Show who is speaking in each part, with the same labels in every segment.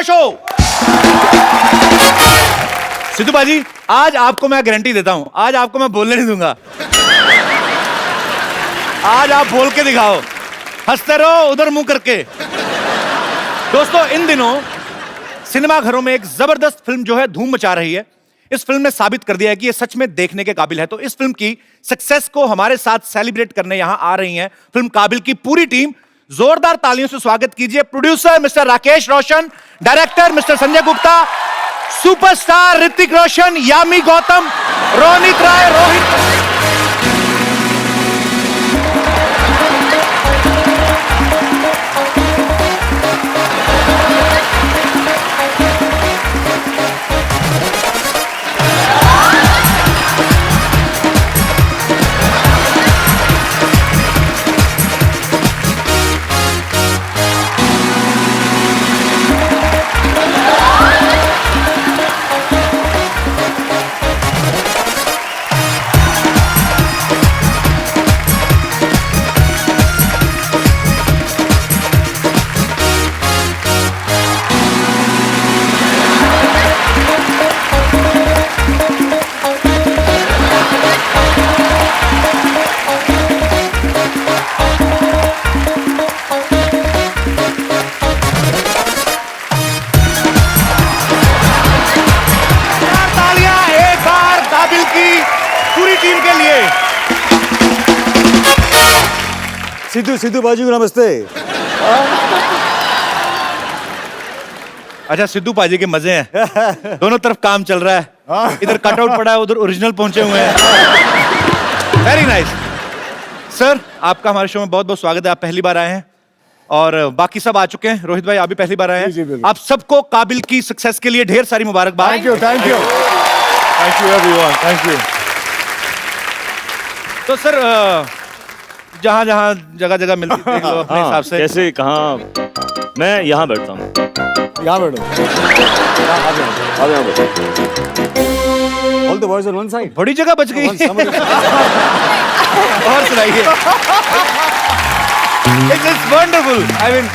Speaker 1: Show. Sidhu बाजी, आज आपको मैं गारंटी देता हूं, आज आपको मैं बोलने नहीं दूंगा। आज आप बोल के दिखाओ, हंसते रहो उधर मुंह करके। दोस्तों, इन दिनों सिनेमा घरों में एक जबरदस्त फिल्म जो है धूम मचा रही है। इस फिल्म ने साबित कर दिया है कि ये सच में देखने के काबिल है। तो इस फिल्म की सक्सेस को हमारे साथ सेलिब्रेट करने यहां आ रही है फिल्म काबिल की पूरी टीम। जोरदार तालियों से स्वागत कीजिए producer mister Rakesh Roshan, director mister Sanjay Gupta, superstar Hrithik Roshan, Yami Gautam, Ronit Roy, Rohit.
Speaker 2: Sidhu बाजी को नमस्ते।
Speaker 1: अच्छा, सिद्धू पाजी के मजे हैं। दोनों तरफ काम चल रहा है, इधर कटआउट पड़ा है, उधर ओरिजिनल पहुंचे हुए हैं। वेरी नाइस सर, आपका हमारे शो में बहुत बहुत स्वागत है। आप पहली बार आए हैं और बाकी सब आ चुके हैं। रोहित भाई, आप भी पहली बार आए हैं। आप सबको काबिल की सक्सेस के लिए ढेर सारी मुबारकबाद।
Speaker 2: Thank you thank you thank you everyone, thank you.
Speaker 1: तो सर, जहां जहां जगह जगह मिलती थी अपने हिसाब से।
Speaker 3: कैसे, कहाँ? मैं यहाँ बैठता हूँ।
Speaker 2: यहाँ बैठो। All the boys on one side.
Speaker 1: बड़ी जगह बच गई। और सुनाइए। It's wonderful. I mean,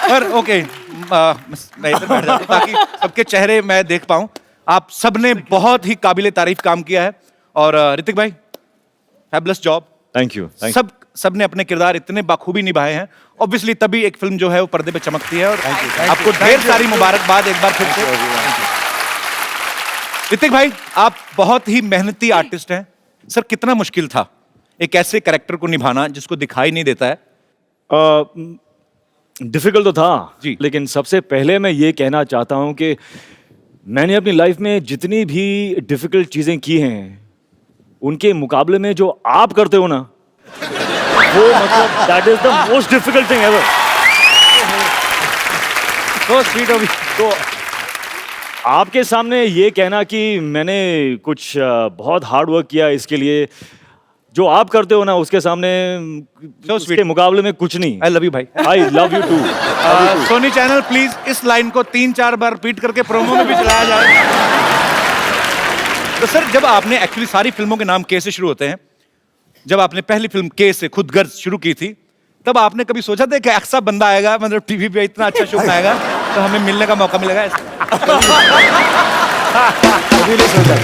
Speaker 1: पर ओके, मैं इधर बैठ जाता हूँ ताकि सबके चेहरे मैं देख पाऊँ। आप सबने बहुत ही काबिले तारीफ काम किया है और ऋतिक भाई, फैबुलस जॉब।
Speaker 3: Thank you.
Speaker 1: सबने अपने किरदार इतने बाखूबी निभाए हैं। ऑब्वियसली तभी एक फिल्म जो है वो पर्दे पे चमकती है और आपको ढेर सारी मुबारकबाद एक बार फिर से। ऋतिक भाई, आप बहुत ही मेहनती आर्टिस्ट हैं। सर, कितना मुश्किल था एक ऐसे कैरेक्टर को निभाना जिसको दिखाई नहीं देता है?
Speaker 3: डिफिकल्ट तो था
Speaker 1: जी,
Speaker 3: लेकिन सबसे पहले मैं ये कहना चाहता हूँ कि मैंने अपनी लाइफ में जितनी भी डिफिकल्ट चीजें की हैं उनके मुकाबले में जो आप करते हो ना, वो मतलब that is the most difficult thing ever.
Speaker 1: तो स्वीट ऑफ यू।
Speaker 3: तो आपके सामने ये कहना कि मैंने कुछ बहुत हार्ड वर्क किया इसके लिए, जो आप करते हो ना उसके सामने उसके मुकाबले में कुछ नहीं।
Speaker 1: आई लव यू भाई।
Speaker 3: I love you too.
Speaker 1: Sony channel please इस लाइन को 3-4 बार रिपीट करके प्रोमो में भी चलाया जाए। तो सर, जब आपने एक्चुअली सारी फिल्मों के नाम के से शुरू होते हैं, जब आपने पहली फिल्म के से खुद गर्ज शुरू की थी, तब आपने कभी सोचा था कि ऐसा बंदा आएगा, मतलब टीवी पे इतना अच्छा शो बनाएगा तो हमें मिलने का मौका मिलेगा?
Speaker 2: कभी नहीं सोचा।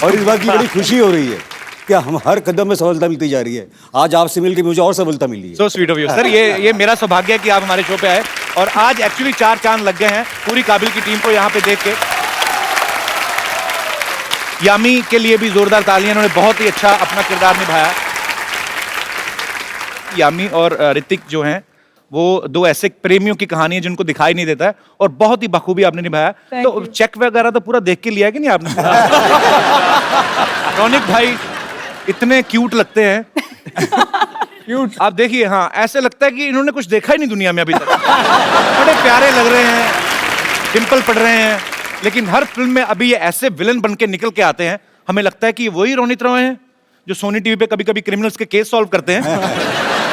Speaker 2: और इस बात की बड़ी खुशी हो रही है कि हम हर कदम में सफलता मिलती जा रही है। आज आपसे मिलकर मुझे और सफलता मिली है।
Speaker 1: So sweet of you sir. ये मेरा सौभाग्य है कि आप हमारे शो पे आए और आज एक्चुअली 4 चांद लग गए हैं पूरी काबिल की टीम को यहाँ पे देख के। यामी के लिए भी जोरदार तालियां, उन्होंने बहुत ही अच्छा अपना किरदार निभाया। यामी और ऋतिक जो हैं वो दो ऐसे प्रेमियों की कहानी है जिनको दिखाई नहीं देता है और बहुत ही बखूबी आपने निभाया। तो चेक वगैरह तो पूरा देख के लिया है कि नहीं आपने? रोनित भाई इतने क्यूट लगते हैं। क्यूट आप देखिए, हाँ, ऐसे लगता है कि इन्होंने कुछ देखा ही नहीं दुनिया में अभी तक। बड़े प्यारे लग रहे हैं, डिंपल पड़ रहे हैं, लेकिन हर फिल्म में अभी ये ऐसे विलन बन के निकल के आते हैं, हमें लगता है कि वही रोनित रॉय हैं जो सोनी टीवी पे कभी कभी क्रिमिनल्स के केस सॉल्व करते हैं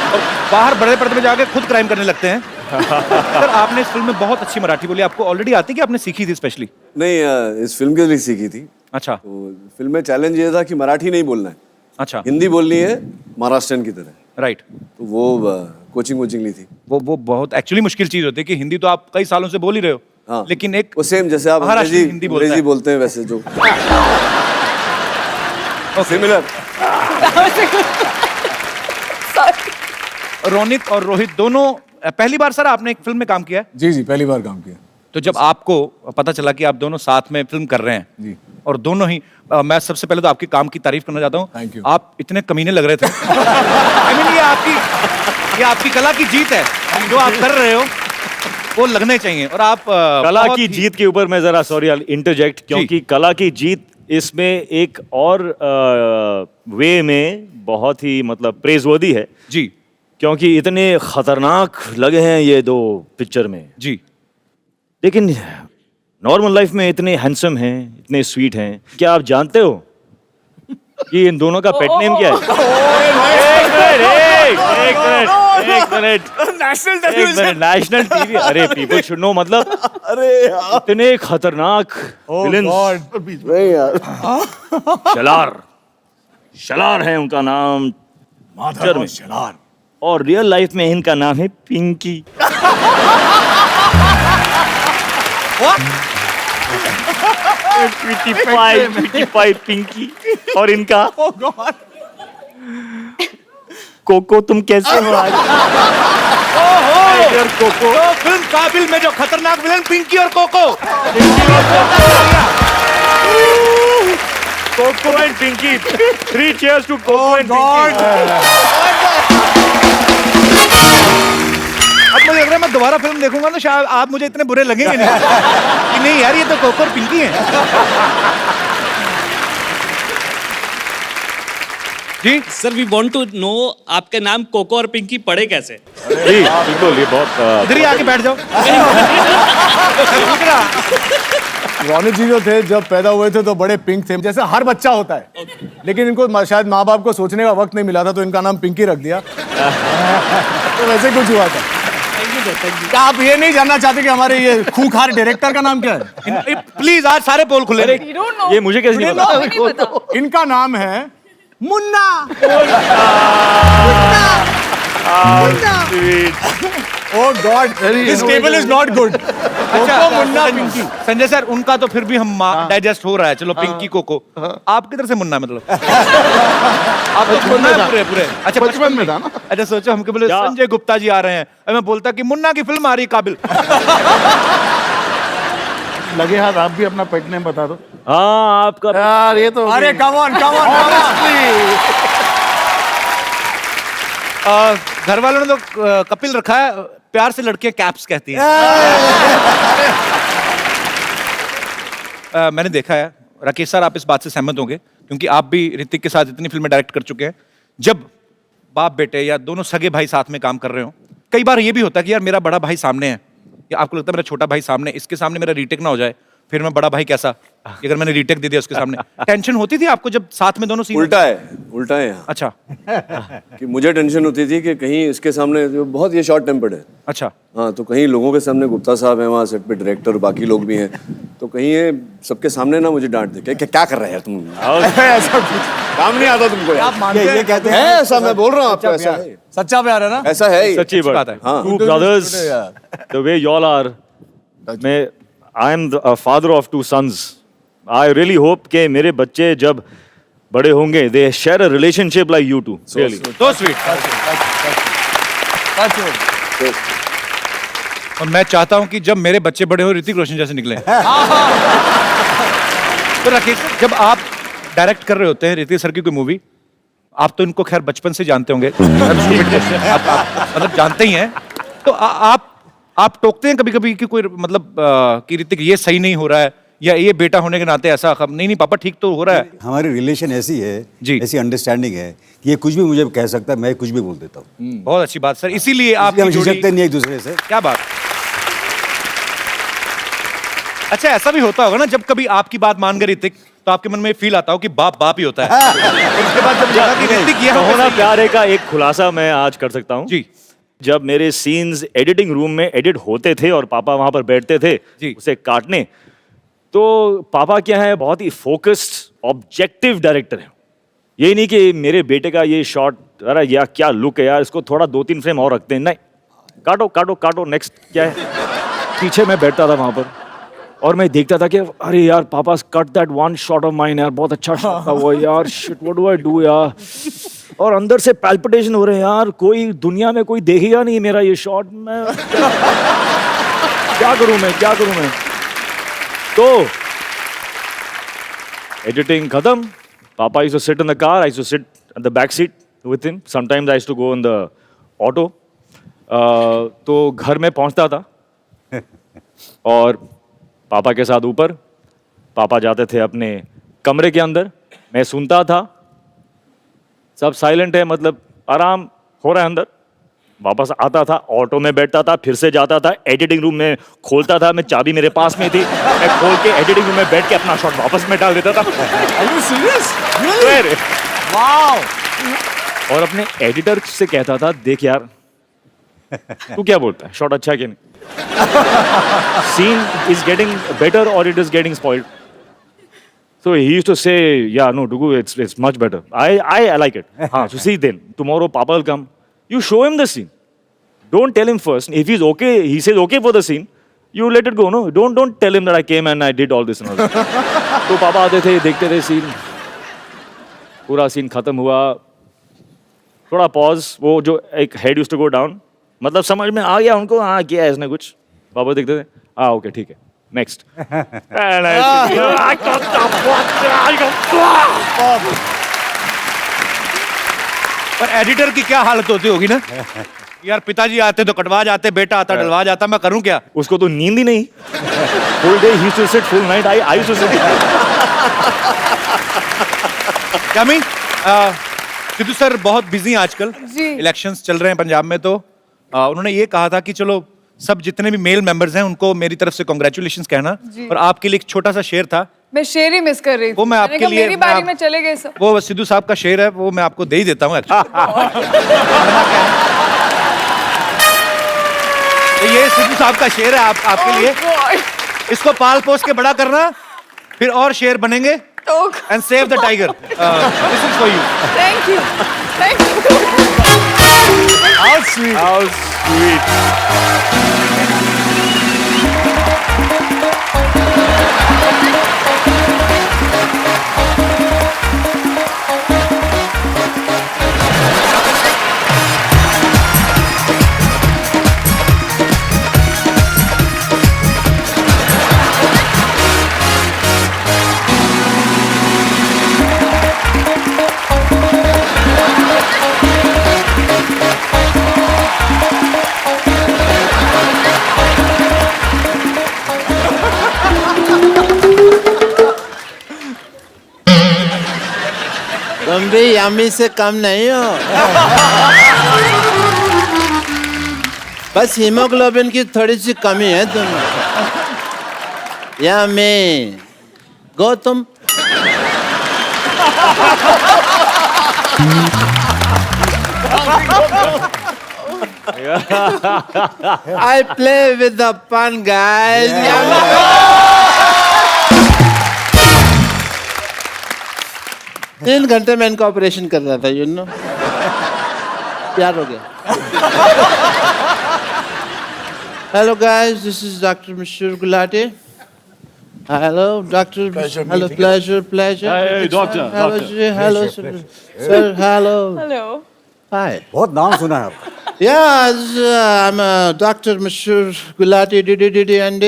Speaker 1: और बाहर बड़े पर्दे पे जाके खुद क्राइम करने लगते हैं। सर, आपने इस फिल्म में बहुत अच्छी मराठी बोली। आपको ऑलरेडी आती कि आपने सीखी थी स्पेशली?
Speaker 4: नहीं, इस फिल्म के लिए सीखी थी।
Speaker 1: अच्छा।
Speaker 4: तो फिल्म में चैलेंज ये था कि मराठी नहीं बोलना है,
Speaker 1: अच्छा,
Speaker 4: हिंदी बोलनी है महाराष्ट्रन की तरह।
Speaker 1: राइट।
Speaker 4: तो वो कोचिंग ली थी।
Speaker 1: वो बहुत एक्चुअली मुश्किल चीज होती है कि हिंदी तो आप कई सालों से बोल ही रहे हो,
Speaker 4: हाँ।
Speaker 1: लेकिन एक
Speaker 4: वो सेम जैसे आप
Speaker 1: महाराष्ट्र हिंदी बोलता
Speaker 4: अंग्रेजी
Speaker 1: है।
Speaker 4: बोलते हैं वैसे जो सिमिलर।
Speaker 1: रोनित और रोहित दोनों पहली बार सर आपने एक फिल्म में काम किया है?
Speaker 5: जी जी, पहली बार काम किया।
Speaker 1: तो जब आपको पता चला कि आप दोनों साथ में फिल्म कर रहे हैं
Speaker 5: जी।
Speaker 1: और दोनों ही मैं सबसे पहले तो आपके काम की तारीफ करना चाहता हूँ।
Speaker 5: Thank you.
Speaker 1: आप इतने कमीने लग रहे थे। I mean, ये आपकी कला की जीत है। जो आप कर रहे हो वो लगने चाहिए और आप
Speaker 3: कला
Speaker 1: बहुत
Speaker 3: की
Speaker 1: ही-
Speaker 3: जीत के ऊपर मैं जरा सॉरी आई इंटरजेक्ट, क्योंकि कला की जीत इसमें एक और वे में बहुत ही मतलब प्रेजवर्दी है,
Speaker 1: जी
Speaker 3: क्योंकि इतने खतरनाक लगे हैं ये दो पिक्चर में,
Speaker 1: जी
Speaker 3: लेकिन नॉर्मल लाइफ में इतने हैंडसम हैं, इतने स्वीट हैं। क्या आप जानते हो कि इन दोनों का पेट नेम क्या है? एक मिनट नेशनल टीवी, अरे पीपल शुड नो, मतलब
Speaker 4: अरे यार
Speaker 3: इतने खतरनाक विलेंस।
Speaker 4: नहीं यार।
Speaker 3: शलार है उनका नाम पिक्चर में,
Speaker 5: शलार।
Speaker 3: और रियल लाइफ में इनका नाम है पिंकी। P-T-5 पिंकी, और इनका कोको। तुम कैसे हो आज? Tiger cocoa.
Speaker 1: तो फिल्म काबिल में जो खतरनाक विलन पिंकी और Coco.
Speaker 3: Coco and Pinky, 3 cheers to Coco and Pinky.
Speaker 1: अब मुझे लग रहा है मैं दोबारा फिल्म देखूंगा तो शायद आप मुझे इतने बुरे लगेंगे नहीं कि नहीं यार ये तो कोको और पिंकी हैं। जी
Speaker 6: sir we want to know आपका नाम कोको और पिंकी पड़े कैसे?
Speaker 3: जी बिल्कुल, ये बहुत
Speaker 1: इधर ही आके बैठ जाओ।
Speaker 5: रोनित जी जो थे जब पैदा हुए थे तो बड़े पिंक थे, जैसे हर बच्चा होता है। लेकिन इनको शायद माँ बाप को सोचने का वक्त नहीं मिला था, तो इनका नाम पिंकी रख दिया। तो वैसे कुछ हुआ था। क्या आप ये नहीं जानना चाहते कि हमारे ये खूंखार डायरेक्टर का नाम क्या है?
Speaker 1: प्लीज आज सारे पोल खुले।
Speaker 3: ये मुझे कैसे नहीं पता?
Speaker 5: इनका नाम है Munna. Oh God, this table is not good. Koko, Munna, Pinky.
Speaker 1: Sanjay sir उनका तो फिर भी हम डाइजेस्ट हो रहा है, चलो पिंकी कोको। आप किधर से मुन्ना मतलब? आप तो मुन्ना है पूरे पूरे। अच्छा
Speaker 5: बचपन में था ना।
Speaker 1: अच्छा सोचो हमके बोले
Speaker 3: क्या?
Speaker 1: संजय गुप्ता जी आ रहे हैं और मैं बोलता कि मुन्ना की फिल्म आ रही काबिल।
Speaker 5: लगे हाथ आप भी अपना पेट नेम बता दो
Speaker 3: हाँ आपका
Speaker 5: यार। ये तो अरे कम ऑन कम ऑन।
Speaker 1: घर वालों ने तो कपिल रखा है, प्यार से लड़कियां कैप्स कहती हैं। मैंने देखा है राकेश सर, आप इस बात से सहमत होंगे क्योंकि आप भी ऋतिक के साथ इतनी फिल्में डायरेक्ट कर चुके हैं। जब बाप बेटे या दोनों सगे भाई साथ में काम कर रहे हो, कई बार ये भी होता है कि यार मेरा बड़ा भाई सामने है या आपको लगता है मेरा छोटा भाई सामने, इसके सामने मेरा रीटेक ना हो जाए, फिर मैं बड़ा भाई कैसा कि अगर मैंने रीटेक दे दिया उसके सामने। टेंशन होती थी आपको जब साथ में दोनों सीन?
Speaker 4: उल्टा है यहाँ।
Speaker 1: अच्छा
Speaker 4: कि मुझे टेंशन होती थी कि कहीं इसके सामने जो बहुत ये शॉर्ट टेम्पर्ड है।
Speaker 1: अच्छा
Speaker 4: हाँ, तो कहीं लोगों के सामने गुप्ता साहब हैं वहाँ सेट पे, डायरेक्टर और बाकी लोग भी हैं, तो कहीं ये सबके सामने ना मुझे डांट दे क्या कर रहे हैं तुम?
Speaker 5: ऐसा
Speaker 4: काम नहीं आता तुमको यार।
Speaker 5: आप मानते
Speaker 2: ये कहते
Speaker 4: है
Speaker 2: हैं
Speaker 4: ऐसा, मैं बोल रहा हूँ आपको, ऐसा है,
Speaker 5: सच्चा प्यार है ना?
Speaker 4: ऐसा है ही।
Speaker 3: सच्ची
Speaker 1: बात
Speaker 3: बात
Speaker 1: है।
Speaker 3: है।
Speaker 4: हाँ।
Speaker 3: Two brothers, the way y'all are, I am the father of 2 sons. I really hope कि मेरे बच्चे जब बड़े होंगे, they share a relationship like you two. Really.
Speaker 1: तो स्वीट। और मैं चाहता हूं कि जब मेरे बच्चे बड़े हो ऋतिक रोशन जैसे निकले। तो राकेश जब आप डायरेक्ट कर रहे होते हैं ऋतिक सर की कोई मूवी, आप तो इनको खैर बचपन से जानते होंगे। आप मतलब जानते ही हैं, तो आप टोकते हैं कभी कभी कि कोई मतलब कि ऋतिक ये सही नहीं हो रहा है या ये बेटा होने के नाते ऐसा नहीं पापा ठीक तो हो रहा है?
Speaker 2: हमारी रिलेशन ऐसी है
Speaker 1: जी।
Speaker 2: ऐसी अंडरस्टैंडिंग है कि ये कुछ भी मुझे कह सकता है, मैं कुछ भी बोल देता हूँ।
Speaker 1: बहुत अच्छी बात सर, इसीलिए आप
Speaker 2: हम झिझकते नहीं एक दूसरे से।
Speaker 1: क्या बात। अच्छा ऐसा भी होता होगा ना जब कभी आपकी बात मान गए ऋतिक तो आपके मन में फील आता हो कि बाप बाप ही होता है। उसके बाद जब लगा कि ऋतिक ये
Speaker 3: होना
Speaker 1: होना
Speaker 3: प्यारे का एक खुलासा मैं आज कर सकता हूँ।
Speaker 1: जी
Speaker 3: जब मेरे सीन्स एडिटिंग रूम में एडिट होते थे और पापा वहां पर बैठते थे
Speaker 1: जी।
Speaker 3: उसे काटने, तो पापा क्या है बहुत ही फोकस्ड ऑब्जेक्टिव डायरेक्टर है। ये नहीं कि मेरे बेटे का ये शॉट अरे यार क्या लुक है यार, इसको थोड़ा 2-3 फ्रेम और रखते हैं। नहीं, काटो काटो काटो, नेक्स्ट क्या है। पीछे मैं बैठता था वहां पर और मैं देखता था कि अरे यार पापा cut that one shot of mine यार, बहुत अच्छा शॉट था वो यार, shit what do I do यार। और अंदर से पैल्पिटेशन हो रहे हैं यार, कोई दुनिया में कोई देखेगा नहीं मेरा ये शॉट, मैं क्या करूं मैं। तो एडिटिंग खत्म, पापा used to sit in the car, I used to sit in the back seat with him, sometimes I used to go in the auto. तो घर में पहुंचता था और पापा के साथ ऊपर, पापा जाते थे अपने कमरे के अंदर, मैं सुनता था, सब साइलेंट है, मतलब आराम हो रहा है अंदर। वापस आता था, ऑटो में बैठता था, फिर से जाता था एडिटिंग रूम में, खोलता था, मैं चाबी मेरे पास में थी, मैं खोल के एडिटिंग रूम में बैठ के अपना शॉट वापस में डाल देता था।
Speaker 5: Are you serious?
Speaker 3: Really?
Speaker 5: Wow.
Speaker 3: और अपने एडिटर से कहता था, देख यार तू क्या बोलता है, शॉट अच्छा है कि नहीं, सीन इज गेटिंग बेटर और it is getting spoiled. So he used to say, yeah, no, Dugu, it's much better. I like it. So see then, tomorrow Papa will come. You show him the scene. Don't tell him first. If he's okay, he says okay for the scene, you let it go, no? Don't tell him that I came and I did all this and all that. तो पापा आते थे, देखते थे scene, पूरा scene खत्म हुआ, थोड़ा पॉज, वो जो एक head used to go down, मतलब समझ में आ गया उनको, हाँ किया है इसने कुछ। पापा देखते थे, हाँ ओके ठीक है, नेक्स्ट।
Speaker 1: पर एडिटर की क्या हालत होती होगी ना यार, पिताजी आते तो कटवा जाते, बेटा आता डलवा जाता, मैं करूं क्या।
Speaker 3: उसको तो नींद ही नहीं, फुल डे ही used to sit, full night I used to sit.
Speaker 1: Yami, Sidhu sir बहुत बिजी हैं आजकल, इलेक्शंस चल रहे हैं पंजाब में, तो उन्होंने ये कहा था कि चलो सब जितने भी मेल मेंबर्स हैं उनको मेरी तरफ से कॉन्ग्रेचुलेशंस कहना, और आपके लिए एक छोटा सा शेर था,
Speaker 7: मैं शेर ही मिस कर रही थी,
Speaker 1: वो मैं आपके लिए,
Speaker 7: मेरी बारी में चले गए सब।
Speaker 1: वो सिद्धू साहब का शेर है, वो मैं आपको दे ही देता हूँ तो ये सिद्धू साहब का शेर है आपके लिए, इसको पाल पोस के बड़ा करना, फिर और शेर बनेंगे, and save the tiger, this is for you.
Speaker 7: Thank you.
Speaker 5: How sweet.
Speaker 3: How sweet.
Speaker 8: तुम भी यम्मी से कम नहीं हो, बस हीमोग्लोबिन की थोड़ी सी कमी है तुम। यम्मी, गो तुम। I play with the fun guys. तीन घंटे में इनका ऑपरेशन कर रहा था, यू नो, प्यार हो गया। Hello guys, this is doctor Mashoor Gulati. Hello doctor, hello, pleasure.
Speaker 3: Hey, doctor,
Speaker 8: hello
Speaker 3: doctor.
Speaker 8: जी, hello sir, hello,
Speaker 7: hello.
Speaker 8: Hi.
Speaker 2: बहुत नाम सुना है आपका।
Speaker 8: Yes, I'm Dr. Mashur Gulati DDDDND.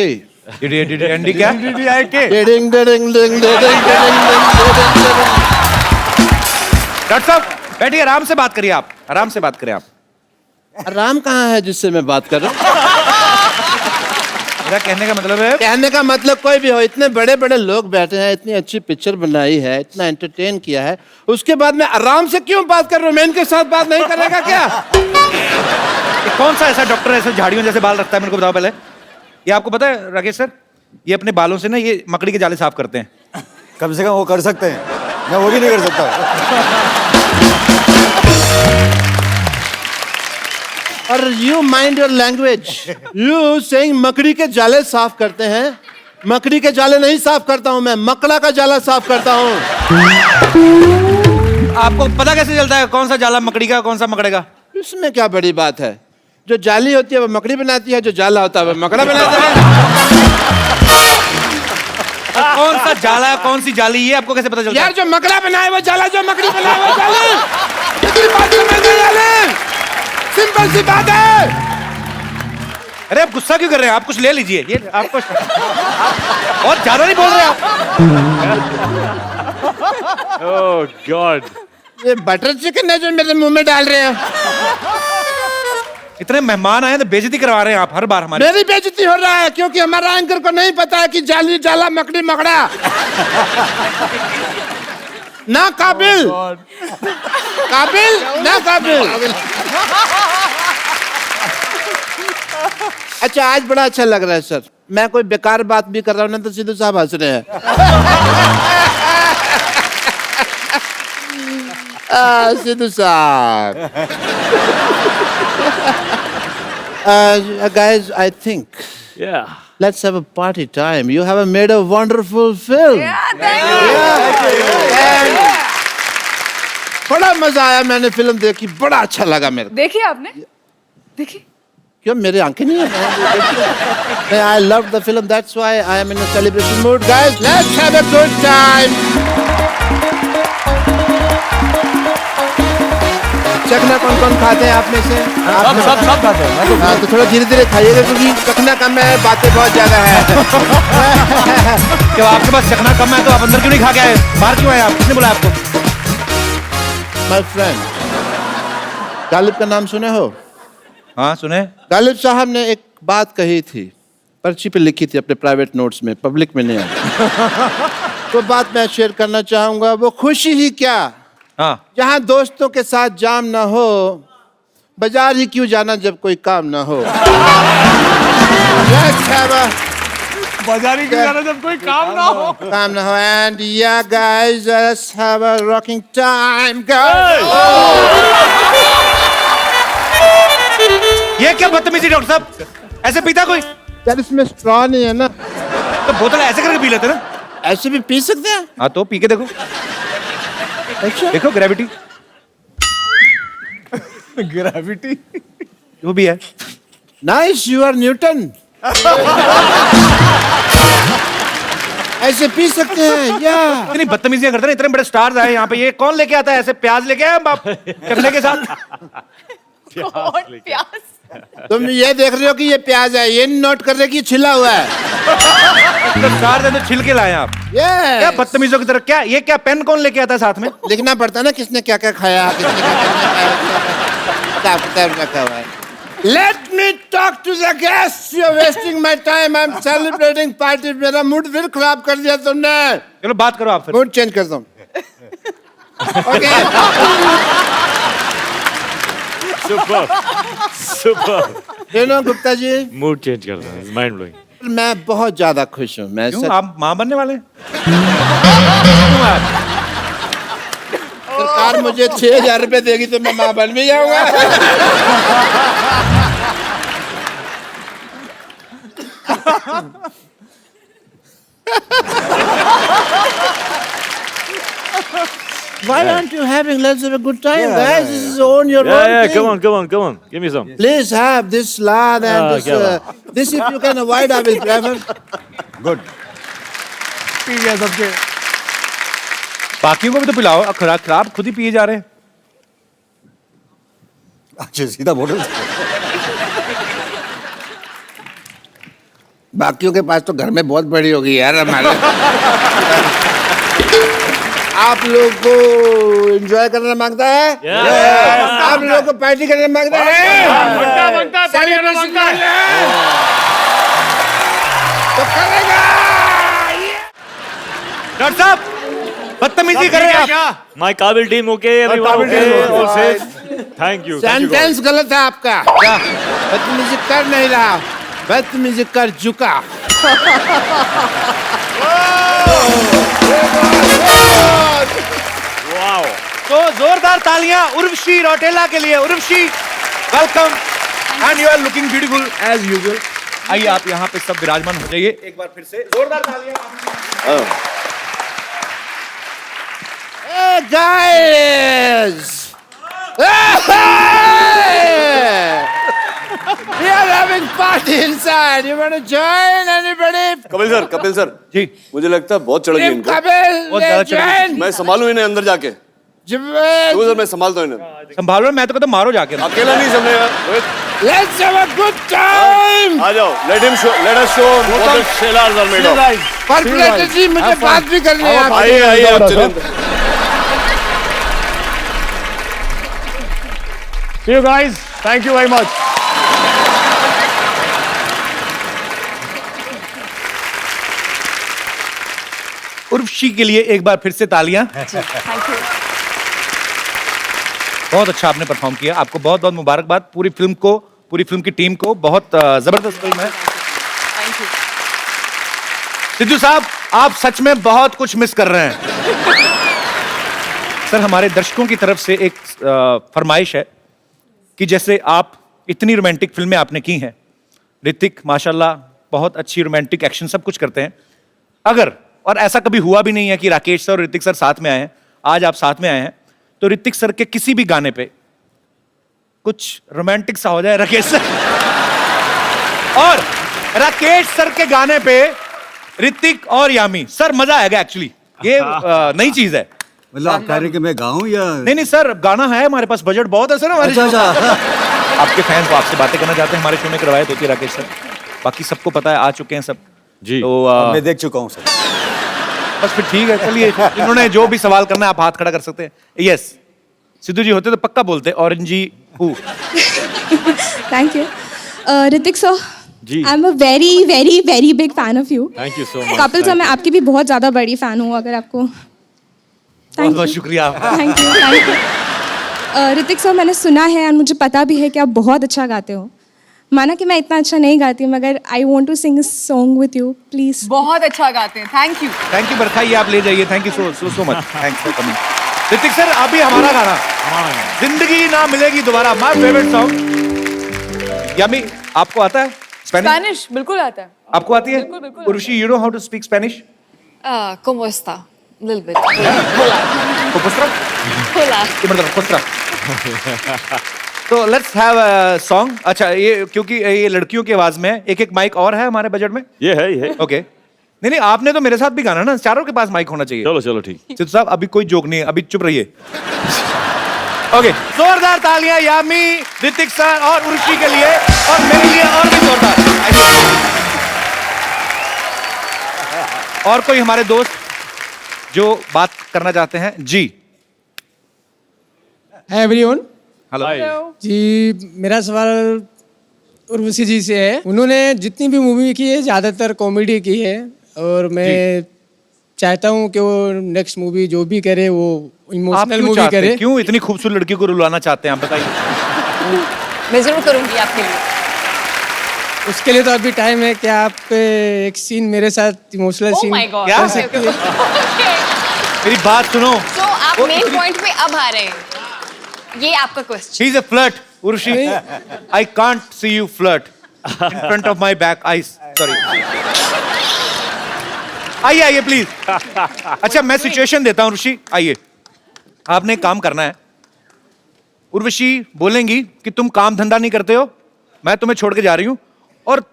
Speaker 1: DDDND क्या?
Speaker 8: Ding ding ding ding.
Speaker 1: Doctor साहब बैठिए, आराम से बात करिए, आप आराम से बात करें आप।
Speaker 8: आराम कहाँ है जिससे मैं बात कर रहा हूँ?
Speaker 1: मेरा कहने का मतलब है,
Speaker 8: कहने का मतलब कोई भी हो, इतने बड़े बड़े लोग बैठे हैं, इतनी अच्छी पिक्चर बनाई है, इतना एंटरटेन किया है, उसके बाद मैं आराम से क्यों बात कर रहा हूँ? मैं इनके साथ बात नहीं करेगा क्या?
Speaker 1: ये कौन सा ऐसा डॉक्टर ऐसे झाड़ियों जैसे बाल रखता है, मेरे को बताओ पहले। ये आपको पता है राकेश सर, ये अपने बालों से ना ये मकड़ी के जाले साफ करते हैं।
Speaker 2: कम से कम वो कर सकते हैं, मैं वो भी नहीं कर सकता।
Speaker 8: और you mind your language. You saying मकड़ी के जाले साफ करते हैं, मकड़ी के जाले नहीं साफ करता हूं मैं, मकड़ा का जाला साफ करता हूं।
Speaker 1: आपको पता कैसे चलता है कौन सा जाला मकड़ी का कौन सा मकड़े का?
Speaker 8: इसमें क्या बड़ी बात है? जो जाली होती है वो मकड़ी बनाती है, जो जाला होता है वो मकड़ा बनाता है।
Speaker 1: कौन सा जाला कौन सी जाली ये आपको कैसे पता चलता
Speaker 8: यार
Speaker 1: है?
Speaker 8: जो मकड़ा बनाए वो जाला, जो मकड़ी बनाए वो जाली। कितनी बात समझ नहीं आ रही? सिंपल सी बात है।
Speaker 1: अरे आप गुस्सा क्यों कर रहे हैं? आप कुछ ले लीजिए, ये आपको आप बहुत ज्यादा नहीं बोल रहे आप।
Speaker 3: ओह गॉड।
Speaker 8: ये बटर चिकन है जो मेरे मुंह में डाल रहे हो।
Speaker 1: इतने मेहमान आए तो बेइज्जती करवा रहे हैं आप हर बार हमारी।
Speaker 8: मेरी बेइज्जती हो रहा है क्योंकि हमारा एंकर को नहीं पता है कि जाली जाला मकड़ी मकड़ा ना काबिल काबिल ना काबिल। अच्छा आज बड़ा अच्छा लग रहा है सर। मैं कोई बेकार बात भी कर रहा हूँ ना तो सिद्धू साहब हंस रहे हैं। सिद्धू साहब। Guys, I think
Speaker 3: Yeah.
Speaker 8: let's have a party time. You have made a wonderful film. And बड़ा मजा आया, मैंने फिल्म देखी, बड़ा अच्छा लगा मेरे को।
Speaker 7: देखी आपने? देखी?
Speaker 8: क्यों मेरे आंखें नहीं है? I loved the film. That's why I am in a celebration mood. Guys, let's have a good time. चखना कौन कौन खाते हैं आप में से?
Speaker 2: सब खाते हैं।
Speaker 8: हाँ तो थोड़ा धीरे धीरे खाइएगा क्योंकि चखना कम है, बातें बहुत ज्यादा है।
Speaker 1: क्या आपके पास चखना कम है तो आप अंदर क्यों नहीं खा के आए? बाहर क्यों आए आप? किसने बोला आपको?
Speaker 8: माय फ्रेंड, गालिब का नाम सुने हो?
Speaker 1: हाँ सुने।
Speaker 8: गालिब साहब ने एक बात कही थी, पर्ची पे लिखी थी अपने प्राइवेट नोट्स में, पब्लिक में नहीं आई। तो बात मैं शेयर करना चाहूंगा। वो खुशी ही क्या
Speaker 1: हाँ
Speaker 8: जहां दोस्तों के साथ जाम ना हो, बाजार ही क्यों जाना जब कोई काम ना हो।
Speaker 5: बाजारी क्यों जाना जब कोई काम ना हो?
Speaker 8: काम ना हो। एंड या guys, let's have a rocking time guys.
Speaker 1: ये क्या बदतमीजी डॉक्टर साहब? ऐसे पीता कोई?
Speaker 8: यार इसमें स्ट्रॉ नहीं है ना,
Speaker 1: तो बोतल ऐसे करके पी लेते ना।
Speaker 8: ऐसे भी पी सकते हैं।
Speaker 1: हाँ तो पी के देखो,
Speaker 8: अच्छा
Speaker 1: देखो ग्रेविटी
Speaker 5: ग्रेविटी
Speaker 1: जो भी है।
Speaker 8: Nice, you are Newton. ऐसे पी सकते हैं या
Speaker 1: इतनी बदतमीजियां करते हैं, इतने बड़े स्टार्स आए यहाँ पे, ये कौन लेके आता है? ऐसे प्याज लेके आए बाप चखने के साथ?
Speaker 7: कौन प्यास?
Speaker 8: तुम ये देख रहे हो कि ये प्याज है, ये नोट कर रहे कि छिला हुआ है।
Speaker 1: तो स्टार्स है तो छिल के लाए आप। क्या
Speaker 8: ये
Speaker 1: बदतमीजों की तरह? क्या ये क्या पेन कौन लेके आता है साथ में?
Speaker 8: लिखना पड़ता है ना किसने क्या क्या खाया, किसने क्या किताब रखा हुआ है। Let me talk to the guests. You're wasting my time. I'm celebrating party. मेरा मूड फिर खराब कर दिया तुमने।
Speaker 1: चलो बात करो आप फिर।
Speaker 8: मूड चेंज करता हूँ। Okay.
Speaker 3: Super.
Speaker 8: You know, Gupta ji,
Speaker 3: mood change कर रहा है, माइंड ब्लोइंग।
Speaker 8: मैं बहुत ज्यादा खुश हूँ। मैं
Speaker 1: क्यों
Speaker 8: सच-
Speaker 1: आप माँ बनने वाले हैं?
Speaker 8: सरकार मुझे 6,000 रुपए देगी तो मैं माँ बन भी जाऊंगा। Why aren't you having? Let's have a good time, guys. This is on your own
Speaker 3: Yeah,
Speaker 8: thing.
Speaker 3: come on. Give me some.
Speaker 8: Please have this salad and
Speaker 3: Ah,
Speaker 8: this.
Speaker 3: क्या
Speaker 8: This if you can avoid, I will prefer.
Speaker 2: Good.
Speaker 5: P गया सबके।
Speaker 1: बाकियों को भी तो पिलाओ। अब खराब खुद ही पिए जा रहे हैं।
Speaker 2: अच्छा सीधा बोतल।
Speaker 8: बाकियों के पास तो घर में बहुत बड़ी होगी यार हमारे। आप लोग को एंजॉय करना मांगता है? आप लोग को पार्टी करना मांगता है? Celebration करना है? तो करेगा।
Speaker 1: डॉक्टर साहब बदतमीजी कर रहे हैं आप।
Speaker 3: My काबिल team okay, everyone okay, all safe. Thank you.
Speaker 8: Sentence गलत है आपका। बदतमीजी कर नहीं रहा, बदतमीजी कर चुका।
Speaker 3: Wow.
Speaker 1: तो जोरदार तालियां उर्वशी रौटेला के लिए। Urvashi welcome and you are looking beautiful as usual. आइए आप यहाँ पे सब विराजमान हो जाइए एक बार फिर से जोरदार तालियां।
Speaker 8: guys! We are having party inside. You want to join? Anybody?
Speaker 4: Kapil sir
Speaker 1: ji
Speaker 4: मुझे लगता है बहुत चढ़ गई
Speaker 8: If
Speaker 4: इनको।
Speaker 8: Kapil,
Speaker 1: बहुत ज्यादा
Speaker 8: let's
Speaker 1: चढ़ गई।
Speaker 8: join.
Speaker 4: मैं संभालूं इन्हें अंदर जाके।
Speaker 8: Jawed,
Speaker 4: सर मैं संभालता हूं इन्हें।
Speaker 1: संभालो, मैं तो कहता हूं मारो जाके।
Speaker 4: अकेला नहीं समझे यार। Rohit,
Speaker 8: let's have a good time.
Speaker 4: आ जाओ। Let us show what the sailors are made of।
Speaker 8: परप्लेटर जी मुझे बात भी करनी है आपसे।
Speaker 4: आइए आप चलिए अंदर।
Speaker 5: See you guys. Thank you very much.
Speaker 1: Urvashi के लिए एक बार फिर से तालियां।
Speaker 7: Thank you.
Speaker 1: बहुत अच्छा आपने परफॉर्म किया, आपको बहुत बहुत मुबारकबाद। पूरी फिल्म की टीम को बहुत जबरदस्त फिल्म है।
Speaker 7: Thank you.
Speaker 1: सिद्धू साहब, आप सच में बहुत कुछ मिस कर रहे हैं। सर, हमारे दर्शकों की तरफ से एक फरमाइश है कि जैसे आप इतनी रोमांटिक फिल्में आपने की हैं, ऋतिक माशाल्लाह बहुत अच्छी रोमांटिक एक्शन सब कुछ करते हैं। अगर, और ऐसा कभी हुआ भी नहीं है कि राकेश सर और ऋतिक सर साथ में आए हैं, आज आप साथ में आए हैं, तो ऋतिक सर के किसी भी गाने पे कुछ रोमांटिक सा हो जाए राकेश सर, और राकेश सर के गाने पे ऋतिक और यामी, सर मजा आएगा। एक्चुअली ये नई चीज है।
Speaker 2: मतलब आप कह रहे हैं कि मैं गाऊं या
Speaker 1: नहीं सर, गाना है हमारे पास, बजट बहुत है सर हमारे।
Speaker 2: अच्छा
Speaker 1: आपके फैंस को आपसे बातें करना चाहते हैं, हमारे शो में रवायत होती है राकेश सर, बाकी सबको पता है, आ चुके हैं सब
Speaker 3: जी।
Speaker 1: तो
Speaker 2: मैं देख चुका हूं सर।
Speaker 1: बस फिर ठीक है, चलिए इन्होंने जो भी सवाल करना है आप हाथ खड़ा कर सकते हैं। यस, सिद्धू जी होते तो पक्का बोलते ऑरेंजी हु।
Speaker 9: Thank you. Ritik sir,
Speaker 3: जी।
Speaker 9: I'm a very, very, very big fan of you.
Speaker 3: Thank you so much.
Speaker 9: Kapil sir, मैं आपकी भी बहुत ज़्यादा बड़ी fan हूँ, अगर आपको।
Speaker 1: बहुत
Speaker 9: Thank
Speaker 1: बहुत
Speaker 9: you.
Speaker 1: शुक्रिया आपका।
Speaker 9: Thank you, thank you. Hrithik sir, मैंने सुना है और मुझे पता भी है कि आप बहुत अच्छा गाते हो। माना कि मैं इतना अच्छा नहीं गाती, मगर I want to sing song with you, please.
Speaker 7: बहुत अच्छा गाते हैं। Thank you.
Speaker 1: Thank you Barkha, ये आप ले जाइए। Thank you so much, thanks for coming. Hrithik sir, अभी हमारा गाना जिंदगी ना मिलेगी दोबारा, माय फेवरेट सॉन्ग। यामी, आपको आता है स्पेनिश?
Speaker 7: स्पेनिश बिल्कुल आता है।
Speaker 1: आपको आती है?
Speaker 7: बिल्कुल, बिल्कुल।
Speaker 1: Urvashi, you know how to speak Spanish?
Speaker 7: ¿Cómo está? Little bit. Hola. Hola.
Speaker 1: तो लेट्स हैव अ सॉन्ग। अच्छा, ये क्योंकि ये लड़कियों की आवाज में है, एक माइक और है हमारे बजट में।
Speaker 3: ये है।
Speaker 1: ओके, नहीं आपने तो मेरे साथ भी गाना ना, चारों के पास माइक होना चाहिए।
Speaker 3: चलो ठीक।
Speaker 1: सिद्धू साहब, अभी कोई जोक नहीं है, अभी चुप रहिए। ओके, जोरदार तालियां यामी, ऋतिक सर और उर्वशी के लिए, और मेरे लिए और भी जोरदार। और कोई हमारे दोस्त जो बात करना चाहते हैं? जी
Speaker 10: एवरीवन,
Speaker 1: हेलो।
Speaker 10: जी मेरा सवाल उर्वशी जी से है। उन्होंने जितनी भी मूवी की है ज़्यादातर कॉमेडी की है, और मैं चाहता हूँ कि वो नेक्स्ट मूवी जो भी करे वो
Speaker 1: आप
Speaker 10: इमोशनल
Speaker 1: क्यों
Speaker 10: मूवी
Speaker 1: चाहते हैं?
Speaker 10: करे।
Speaker 1: क्यों इतनी खूबसूरत लड़की को रुलाना चाहते हैं आप, बताइए।
Speaker 7: मैं जरूर करूंगी आपके लिए।
Speaker 10: उसके लिए तो अभी टाइम है। क्या आप एक सीन मेरे साथ emotional
Speaker 7: Oh
Speaker 10: scene
Speaker 7: my God.
Speaker 1: क्या?
Speaker 10: कर सकते हैं?
Speaker 1: मेरी बात सुनो।
Speaker 7: तो आप मेन पॉइंट पे अब आ रहे हैं। ये आपका question.
Speaker 1: She's a flirt, Urshi. I can't see you flirt in front of my back eyes. Sorry. आइए प्लीज। अच्छा, मैं सिचुएशन देता हूँ उर्वशी, आइए। आपने एक काम करना है। उर्वशी बोलेंगी कि तुम काम धंधा नहीं करते हो, मैं तुम्हें छोड़ के जा रही हूँ, और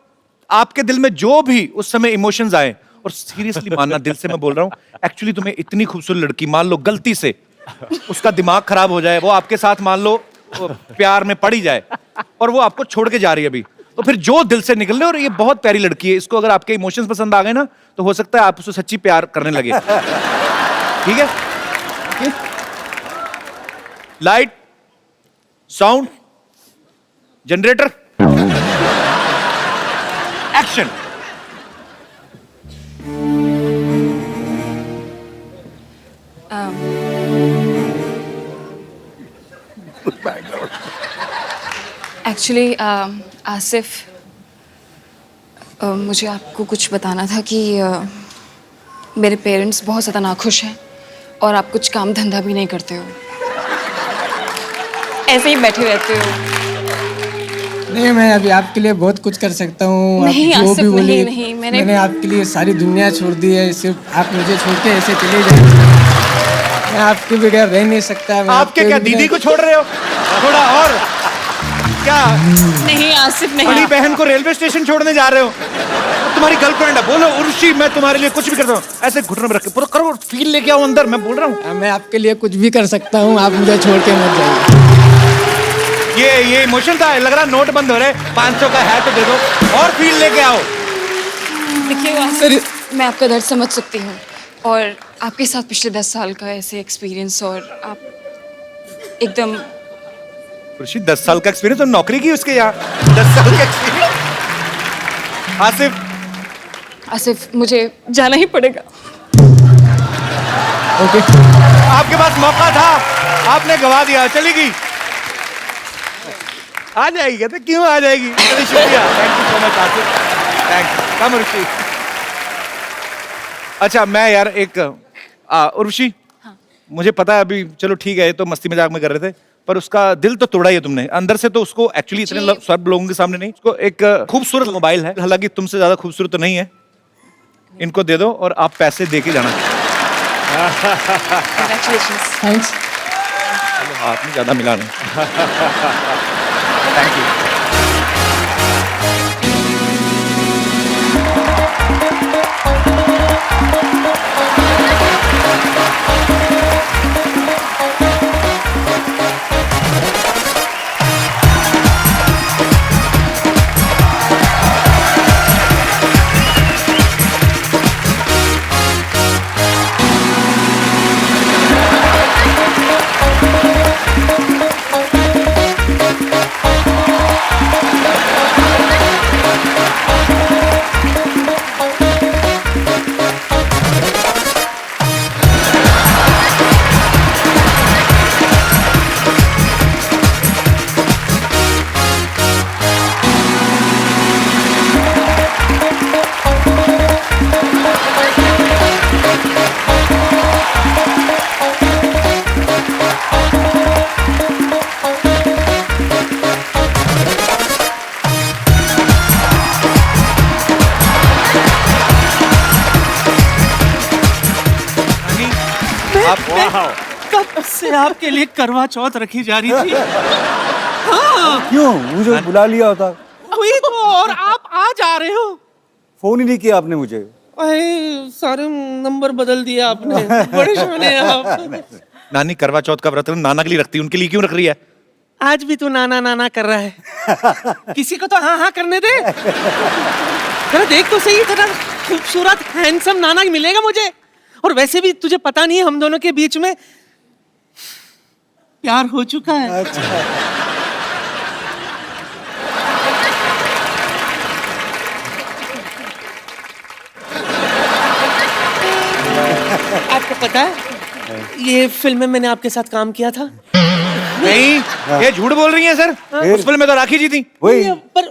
Speaker 1: आपके दिल में जो भी उस समय इमोशंस आए, और सीरियसली मानना, दिल से मैं बोल रहा हूँ, एक्चुअली तुम्हें इतनी खूबसूरत लड़की, मान लो गलती से उसका दिमाग खराब हो जाए, वो आपके साथ मान लो प्यार में पड़ी जाए, और वो आपको छोड़ के जा रही है अभी, तो फिर जो दिल से निकल रहे, और ये बहुत प्यारी लड़की है, इसको अगर आपके इमोशंस पसंद आ गए ना, तो हो सकता है आप उससे सच्ची प्यार करने लगे। ठीक है? Light, sound, generator, action.
Speaker 7: Actually Asif, मुझे आपको कुछ बताना था कि मेरे पेरेंट्स बहुत ज़्यादा नाखुश हैं, और आप कुछ काम धंधा भी नहीं करते हो, ऐसे ही बैठे रहते हो।
Speaker 10: नहीं, मैं अभी आपके लिए बहुत कुछ कर सकता हूँ। आप
Speaker 7: नहीं,
Speaker 10: जो
Speaker 7: आसिफ,
Speaker 10: भी बोले,
Speaker 7: नहीं,
Speaker 10: मैंने आपके लिए सारी दुनिया छोड़ दी है, सिर्फ आप मुझे छोड़ के ऐसे चले जाए। मैं आपके बगैर रह नहीं सकता। मैं
Speaker 1: आपके क्या
Speaker 10: बिना-
Speaker 1: दीदी को छोड़ रहे हो? थोड़ा और क्या
Speaker 7: नहीं आसिफ
Speaker 1: बड़ी
Speaker 7: नहीं।
Speaker 1: बहन को रेलवे स्टेशन छोड़ने जा रहे हो? तुम्हारी गर्लफ्रेंड है, बोलो उर्वशी मैं तुम्हारे लिए कुछ भी करता हूँ। ऐसे घुटनों में रख के पूरा करो, फील लेके आओ अंदर, मैं बोल रहा हूँ।
Speaker 10: मैं आपके लिए कुछ भी कर सकता हूँ, आप मुझे छोड़ के मत जाइए।
Speaker 1: ये इमोशन था, लग रहा नोट बंद हो रहे, 500 का है तो दे दो और फील लेके आओ।
Speaker 7: देखिए आसिफ, मैं आपका दर्द समझ सकती हूँ और आपके साथ पिछले 10 साल का ऐसे एक्सपीरियंस, और आप एकदम
Speaker 1: खुर्शीद 10 साल का एक्सपीरियंस, तो नौकरी की उसके यहाँ 10 साल का एक्सपीरियंस।
Speaker 7: आसिफ मुझे जाना ही पड़ेगा।
Speaker 10: ओके।
Speaker 1: आपके पास मौका था, आपने गवा दिया, चली गई। आ जाएगी कहते, क्यों आ जाएगी? चलिए शुक्रिया, thank you so much Asif, thank कम उर्वशी। अच्छा मैं यार एक उर्वशी, मुझे पता है अभी, चलो ठीक है, ये तो मस्ती मजाक में कर रहे थे, पर उसका दिल तो तोड़ा ही है तुमने अंदर से, तो उसको एक्चुअली इतने सब लोगों के सामने नहीं, उसको एक खूबसूरत मोबाइल है, हालांकि तुमसे ज्यादा खूबसूरत तो नहीं है, इनको दे दो और आप पैसे दे के जाना।
Speaker 7: Congratulations.
Speaker 10: थैंक्स।
Speaker 1: हाथ में ज्यादा मिला नहीं। Thank you.
Speaker 11: कब से आपके लिए करवा चौथ रखी जा रही थी।
Speaker 2: क्यों मुझे बुला लिया होता?
Speaker 11: वही तो, और आप आ जा रहे हो।
Speaker 2: फोन ही नहीं किया आपने मुझे।
Speaker 11: अरे सारे नंबर बदल दिए आपने, बड़े शाने हैं आप।
Speaker 1: नानी करवा चौथ का व्रत नाना के लिए रखती है, उनके लिए क्यों रख रही है?
Speaker 11: आज भी तू नाना नाना कर रहा है। किसी को तो हाँ हाँ करने दे। जरा देख तो सही, इतना खूबसूरत हैंडसम नाना मिलेगा मुझे। और वैसे भी तुझे पता नहीं है, हम दोनों के बीच में प्यार हो चुका है।
Speaker 2: अच्छा।
Speaker 11: आपको पता है ये फिल्म में मैंने आपके साथ काम किया था?
Speaker 1: नहीं, ये झूठ बोल रही है सर। उस फिल्म में तो राखी जी थी।
Speaker 2: वही।
Speaker 11: पर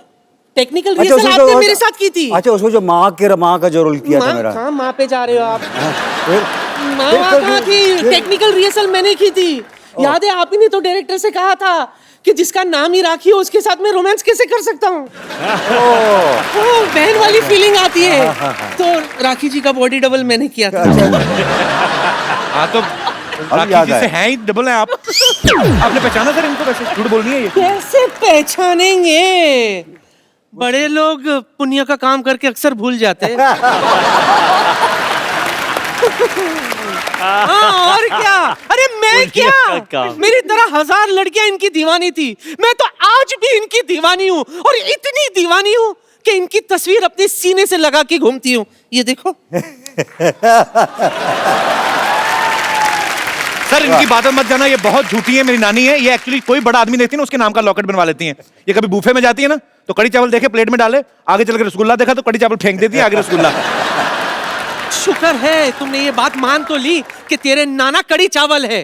Speaker 11: टेक्निकल
Speaker 2: अच्छा,
Speaker 11: रिहर्सल
Speaker 2: उसमें
Speaker 11: आपने
Speaker 2: तो-
Speaker 11: मेरे साथ की थी।
Speaker 2: अच्छा उसमें जो माँ का जो रोल किया था मेरा।
Speaker 11: कहाँ माँ पे जा रहे हो आप?
Speaker 2: फिर?
Speaker 11: माँ
Speaker 2: फिर तो
Speaker 11: कहाँ थी? टेक्निकल रिहर्सल मैंने की थी। याद है, आप ही ने तो डायरेक्टर से कहा था कि जिसका नाम ही राखी हो उसके साथ मैं रोमांस कैसे कर सकता हूँ। बहन वाली फीलिंग आती है। तो राखी जी का बॉडी डबल मैंने किया था।
Speaker 1: हाँ तो राखी
Speaker 2: याद
Speaker 1: जी से
Speaker 2: आया।
Speaker 1: हैं ही, डबल हैं आप। आपने पहचाना सर इनको? वैसे झूठ बोलनी है ये।
Speaker 11: कैसे पहचानेंगे? बड़े लोग पुण्य का काम करके अक्सर भूल जाते हैं। हाँ, और क्या? अरे मैं क्या, मेरी तरह 1000 लड़कियां इनकी दीवानी थी। मैं तो आज भी इनकी दीवानी हूँ, और इतनी दीवानी हूँ कि इनकी तस्वीर अपने सीने से लगा के घूमती हूँ। ये देखो।
Speaker 1: सर इनकी बातों मत जाना, ये बहुत झूठी है। मेरी नानी है, ये एक्चुअली कोई बड़ा आदमी देखती है ना उसके नाम का लॉकेट बनवा लेती हैं। ये कभी बूफे में जाती है ना तो कड़ी चावल देखे प्लेट में डाले, आगे चल के रसगुल्ला देखा तो कड़ी चावल फेंक देती है, आगे रसगुल्ला।
Speaker 11: शुक्र है तुमने ये बात मान तो ली कि तेरे नाना कड़ी चावल है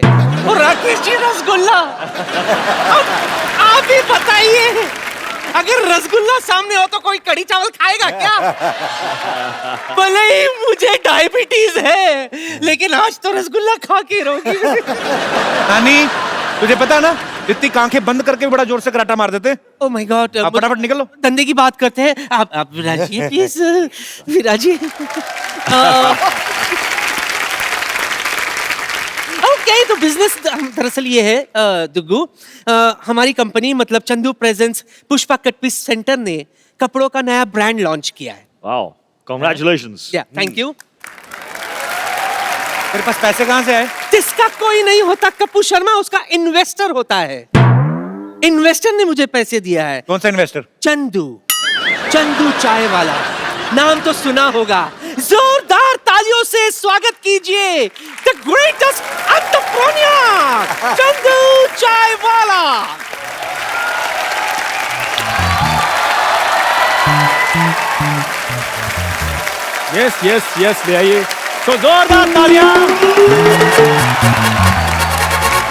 Speaker 11: और राकेश जी रसगुल्ला। अब आप ही बताइए, अगर रसगुल्ला सामने हो तो कोई कड़ी चावल खाएगा क्या? भले ही मुझे डायबिटीज है, लेकिन आज तो रसगुल्ला खा के रहोगी।
Speaker 1: नानी तुझे पता ना, इतनी आंखें बंद करके भी बड़ा जोर से कराटा मार देते।
Speaker 11: ओह माय गॉड,
Speaker 1: आप फटाफट निकलो।
Speaker 11: धंधे की बात करते हैं। आप विराजिए प्लीज, विराजिए। ओके यही तो बिजनेस दरअसल ये है दुग्गू, हमारी कंपनी मतलब Chandu presents Pushpa cut piece centre ने कपड़ों का नया ब्रांड लॉन्च किया है।
Speaker 3: Wow, congratulations.
Speaker 11: Yeah thank you.
Speaker 1: मेरे पास पैसे कहाँ से आए?
Speaker 11: जिसका कोई नहीं होता कप्पू शर्मा, उसका इन्वेस्टर होता है। इन्वेस्टर ने मुझे पैसे दिया है।
Speaker 1: कौन सा इन्वेस्टर?
Speaker 11: चंदू, चंदू चाय वाला, नाम तो सुना होगा। जोरदार तालियों से स्वागत कीजिए द ग्रेटेस्ट एंटरप्रेन्योर चंदू चाय वाला।
Speaker 3: यस यस यस, ले आइए। तो जोरदार तालियां।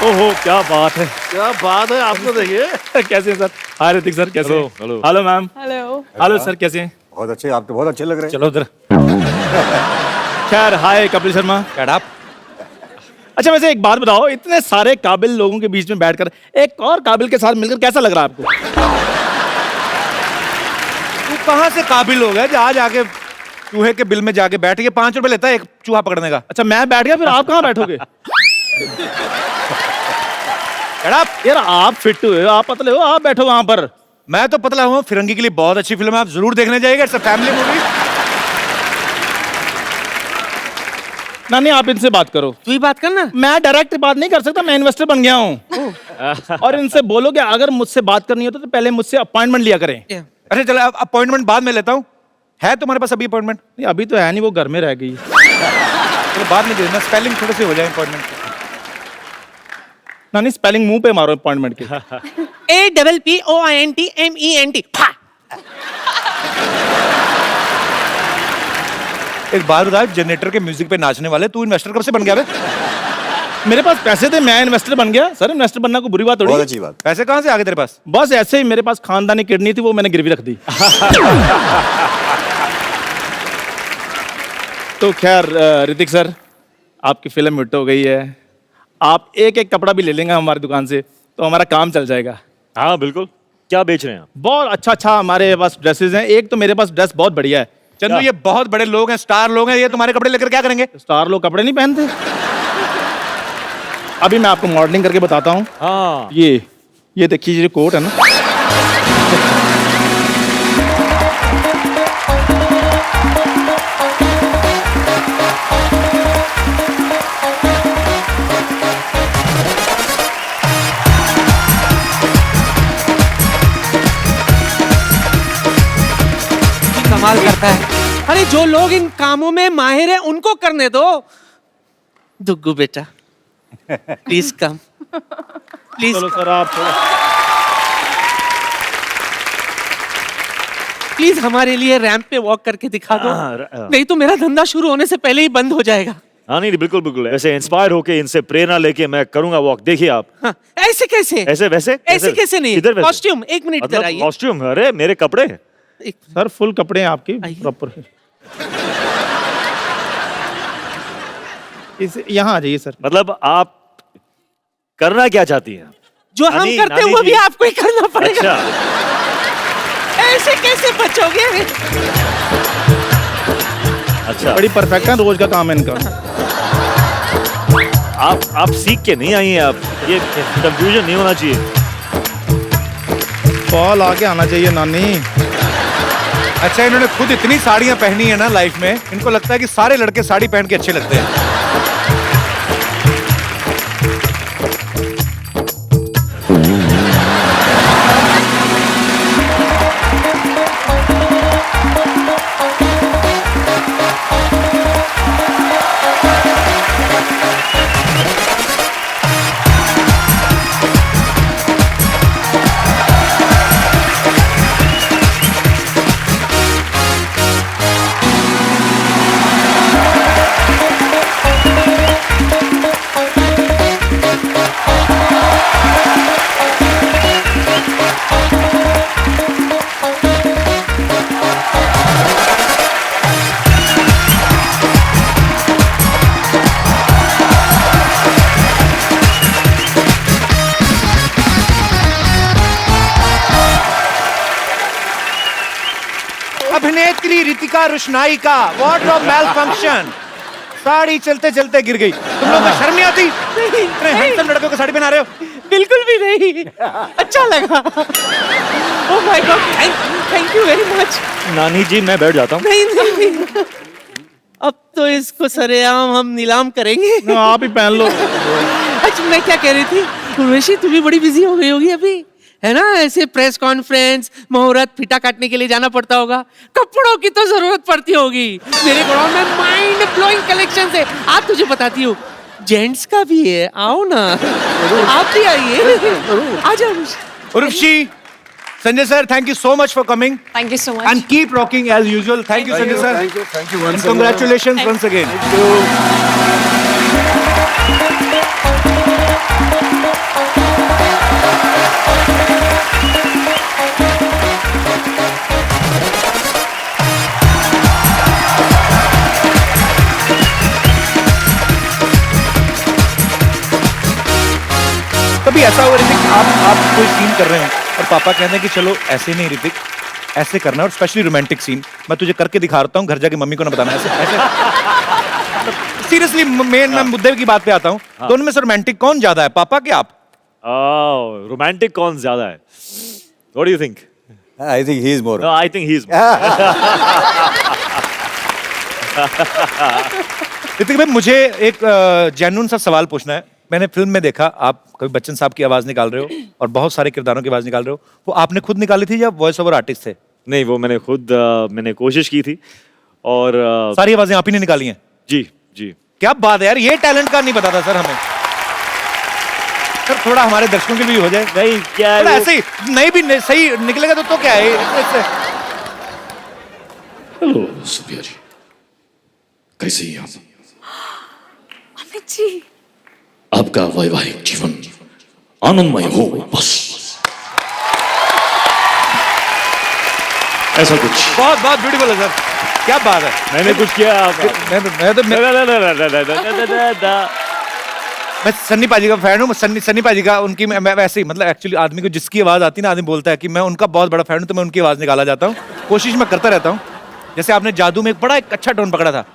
Speaker 3: ओहो, क्या बात है,
Speaker 8: क्या बात है, आपको देखिए।
Speaker 3: कैसे हैं सर? हाय ऋतिक सर, कैसे हैं?
Speaker 2: Hello.
Speaker 3: Hello ma'am.
Speaker 7: Hello.
Speaker 3: Hello sir, कैसे हैं?
Speaker 2: बहुत अच्छे, आप तो बहुत अच्छे लग रहे हैं।
Speaker 3: चलो उधर। खैर, हाय कपिल शर्मा।
Speaker 1: आप
Speaker 3: अच्छा, वैसे एक बात बताओ, इतने सारे काबिल लोगों के बीच में बैठकर एक और काबिल के साथ मिलकर कैसा लग रहा है आपको?
Speaker 1: तू कहाँ से काबिल हो गया जो आज आके चूहे के बिल में जाके बैठ के 5 रुपए लेता है एक चूहा पकड़ने का?
Speaker 3: अच्छा, मैं बैठ गया, फिर आप कहाँ बैठोगे? यार आप फिट हुए हो, आप पतले हो, आप बैठो वहां पर।
Speaker 1: मैं तो पतला हूँ। फिरंगी के लिए बहुत अच्छी फिल्म है, आप जरूर देखने जाइएगा। It's a family movie.
Speaker 3: नानी, आप इनसे बात करो।
Speaker 11: तू ही बात करना।
Speaker 3: मैं डायरेक्ट बात नहीं कर सकता, मैं इन्वेस्टर बन गया हूँ। और इनसे बोलो कि अगर मुझसे बात करनी हो तो पहले मुझसे अपॉइंटमेंट लिया करें।
Speaker 1: अच्छा चलो, अपॉइंटमेंट बाद में लेता हूँ। है तुम्हारे पास अभी अपॉइंटमेंट?
Speaker 3: नहीं, अभी तो है नहीं, वो घर में रह गई।
Speaker 1: चलो बाद में देना, स्पेलिंग थोड़ी सी हो जाए अपॉइंटमेंट।
Speaker 3: नानी, स्पेलिंग मुंह पे मारो अपॉइंटमेंट के।
Speaker 11: APPOINTMENT।
Speaker 1: एक बार बता, जनरेटर के म्यूजिक पे नाचने वाले तू इन्वेस्टर कब से बन गया बे?
Speaker 3: मेरे पास पैसे थे, मैं इन्वेस्टर बन गया। सर, इन्वेस्टर बनना कोई बुरी बात थोड़ी।
Speaker 2: बहुत अच्छी बात।
Speaker 1: पैसे कहाँ से आ गए तेरे पास?
Speaker 3: बस ऐसे ही, मेरे पास खानदानी किडनी थी, वो मैंने गिरवी रख दी। तो खैर ऋतिक सर, आपकी फिल्म हिट हो गई है। आप एक एक कपड़ा भी ले लेंगे हमारी दुकान से तो हमारा काम चल जाएगा।
Speaker 12: हाँ बिल्कुल। क्या बेच रहे हैं आप?
Speaker 3: बहुत अच्छा अच्छा हमारे पास ड्रेसेस हैं। एक तो मेरे पास ड्रेस बहुत बढ़िया है।
Speaker 1: चंदू, ये बहुत बड़े लोग हैं, स्टार लोग हैं, ये तुम्हारे कपड़े लेकर क्या करेंगे?
Speaker 3: स्टार लोग कपड़े नहीं पहनते। अभी मैं आपको मॉडलिंग करके बताता हूँ।
Speaker 12: हाँ,
Speaker 3: ये देखिए, ये जो कोट है ना,
Speaker 11: कमाल करता है। अरे जो लोग इन कामों में माहिर हैं उनको करने दो। दुग्गू बेटा, प्लीज कम, प्लीज।
Speaker 3: चलो सर, आप
Speaker 11: प्लीज हमारे लिए रैंप पे वॉक करके दिखा दो, नहीं तो मेरा धंधा शुरू होने से पहले ही बंद हो जाएगा।
Speaker 12: हाँ नहीं बिल्कुल बिल्कुल, ऐसे इंस्पायर होके इनसे प्रेरणा लेके मैं करूंगा वॉक। देखिए आप।
Speaker 11: हाँ, ऐसे कैसे?
Speaker 12: ऐसे वैसे
Speaker 11: ऐसे कैसे नहीं?
Speaker 12: किधर वैसे?
Speaker 11: कॉस्ट्यूम, एक मिनट इधर आइए।
Speaker 12: कॉस्ट्यूम? अरे मेरे कपड़े।
Speaker 3: सर फुल कपड़े हैं आपके प्रॉपर। इस यहाँ आ जाइए सर।
Speaker 12: मतलब आप करना क्या चाहती हैं?
Speaker 11: जो हम
Speaker 12: नानी,
Speaker 11: करते हैं
Speaker 12: नानी
Speaker 11: वो
Speaker 12: जी।
Speaker 11: भी आपको ही करना पड़ेगा।
Speaker 12: अच्छा
Speaker 11: ऐसे कैसे बचोगे?
Speaker 12: अच्छा,
Speaker 3: बड़ी परफेक्ट है, रोज का काम है इनका।
Speaker 12: आप सीख के नहीं आई हैं। आप ये कंफ्यूजन नहीं होना चाहिए।
Speaker 3: कॉल आके आना चाहिए नानी।
Speaker 1: अच्छा, इन्होंने खुद इतनी साड़ियां पहनी है ना लाइफ में, इनको लगता है कि सारे लड़के साड़ी पहन के अच्छे लगते हैं। अभिनेत्री रितिका रोशनाई का वार्डरोब मेल फंक्शन साड़ी चलते चलते गिर गई। तुम लोगों को शर्म नहीं आती? इतने हैंडसम लड़कों को साड़ी पहना रहे हो।
Speaker 11: बिल्कुल भी नहीं, अच्छा लगा। Oh my God, thank you very much.
Speaker 3: नानी जी मैं बैठ जाता हूँ।
Speaker 11: नहीं नहीं, अब तो इसको सरेआम हम नीलाम करेंगे।
Speaker 12: आप ही पहन लो।
Speaker 11: अच्छा मैं क्या कह रही थी, उर्वशी तू भी बड़ी बिजी हो गई होगी अभी, है ना? ऐसे प्रेस कॉन्फ्रेंस, मुहूर्त, फीता काटने के लिए जाना पड़ता होगा, कपड़ों की तो जरूरत पड़ती होगी। मेरे गोडाउन में माइंड ब्लोइंग कलेक्शन है। आज तुझे बताती हूँ, जेंट्स का भी है, आओ ना। आप भी आइए, आ जाओ।
Speaker 1: Urvashi, Sanjay sir, thank you so much for coming
Speaker 7: Thank you so much.
Speaker 1: and keep rocking as usual. Thank you, Sanjay sir.
Speaker 2: Thank you
Speaker 1: And congratulations once again. कभी ऐसा हुआ ऋतिक, आप कोई सीन कर रहे हो और पापा कहते हैं कि चलो ऐसे नहीं ऋतिक, ऐसे करना, और स्पेशली रोमांटिक सीन मैं तुझे करके दिखा रहा हूँ, घर जाके मम्मी को ना बताना। ऐसे ऐसे सीरियसली मैं मुद्दे की बात पे आता हूँ। दोनों में से रोमांटिक कौन ज्यादा है, पापा कि आप?
Speaker 12: रोमांटिक कौन ज्यादा है? What do you think?
Speaker 2: I think he is more.
Speaker 12: No, I think he's
Speaker 1: Hrithik भाई, मुझे एक जेन्युइन सा सवाल पूछना है। मैंने फिल्म में देखा आप कभी बच्चन साहब की आवाज निकाल रहे हो और बहुत सारे किरदारों की आवाज निकाल रहे हो, वो आपने खुद निकाली थी या वॉइस ओवर आर्टिस्ट थे?
Speaker 12: नहीं, वो मैंने खुद मैंने कोशिश की थी और
Speaker 1: सारी आवाजें आप ही ने निकाली हैं?
Speaker 12: जी जी।
Speaker 1: क्या बात है यार, ये टैलेंट का नहीं पता था सर हमें। सर थोड़ा हमारे दर्शकों के लिए भी हो जाए।
Speaker 12: नहीं क्या है
Speaker 1: थोड़ा
Speaker 12: वो-
Speaker 1: ऐसे ही नहीं भी सही निकलेगा तो क्या है
Speaker 13: हेलो सुप्रिया जी, कैसे हैं आप?
Speaker 7: अमित जी,
Speaker 13: आपका वैवाहिक जीवन आनंदमय हो बस, ऐसा कुछ।
Speaker 1: बहुत बहुत ब्यूटीफुल है सर, क्या बात है।
Speaker 12: मैंने कुछ किया
Speaker 1: मैं सन्नी पाजी का फैन हूँ। सन्नी पाजी का उनकी मैं वैसे ही मतलब एक्चुअली आदमी को जिसकी आवाज आती है ना, आदमी बोलता है कि मैं उनका बहुत बड़ा फैन हूँ, तो मैं उनकी आवाज निकाला जाता हूँ। कोशिश मैं करता रहता हूँ। जैसे आपने जादू में एक बड़ा एक अच्छा टोन पकड़ा था,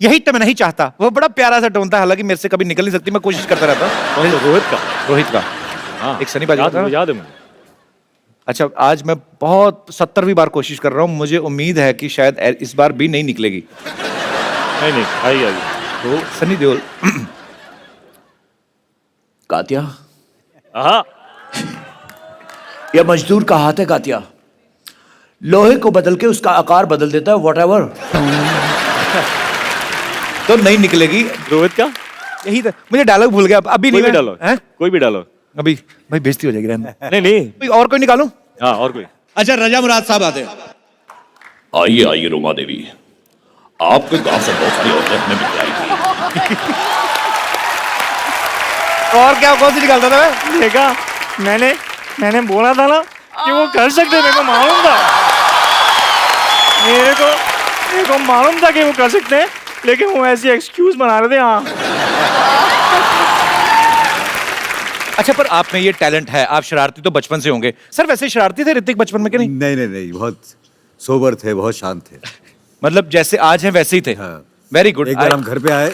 Speaker 1: यही तो मैं नहीं चाहता, वो बड़ा प्यारा सा टोन था, हालांकि मेरे से कभी निकल नहीं सकती, मैं कोशिश करता रहता हूँ। रोहित का
Speaker 12: हाँ,
Speaker 1: एक सनी पाजी का
Speaker 12: याद है मुझे।
Speaker 1: अच्छा, आज मैं बहुत 70वीं बार कोशिश कर रहा हूँ, मुझे उम्मीद है कि शायद इस बार भी नहीं निकलेगी।
Speaker 12: नहीं आइए
Speaker 1: तो सनी देओल।
Speaker 13: कात्या,
Speaker 12: हाँ
Speaker 13: यह मजदूर का हाथ है कात्या, लोहे को बदल के उसका आकार बदल देता है, व्हाटएवर।
Speaker 1: तो नहीं निकलेगी।
Speaker 12: रोहित का
Speaker 1: यही था, मुझे डायलॉग भूल गया अभी
Speaker 12: कोई
Speaker 1: नहीं।
Speaker 12: भी डालो, कोई भी डालो।
Speaker 1: अभी भाई बेइज्जती हो जाएगी, रहने दो।
Speaker 12: नहीं
Speaker 1: और कोई निकालूं?
Speaker 12: हाँ और कोई।
Speaker 5: अच्छा, रजा मुराद साहब आते हैं।
Speaker 13: आइए आइए रोमा देवी, आपके गांव से बहुत सारी औरतें हमें मिल आई थी।
Speaker 1: और क्या, कौन सी निकालता था मैं?
Speaker 12: देखा, मैंने बोला था ना कि वो कर सकते, मेरे को मालूम था, मेरे को मालूम था कि वो कर सकते हैं, लेकिन वो ऐसी एक्सक्यूज बना रहे थे। हाँ
Speaker 1: अच्छा, पर आप में ये टैलेंट है, आप शरारती तो बचपन से होंगे। सर वैसे शरारती थे ऋतिक बचपन में कि नहीं?
Speaker 2: नहीं, बहुत सोबर थे, बहुत शांत थे।
Speaker 1: मतलब जैसे आज हैं वैसे ही थे?
Speaker 2: हाँ।
Speaker 1: Very good.
Speaker 2: एक बार हम घर पे आए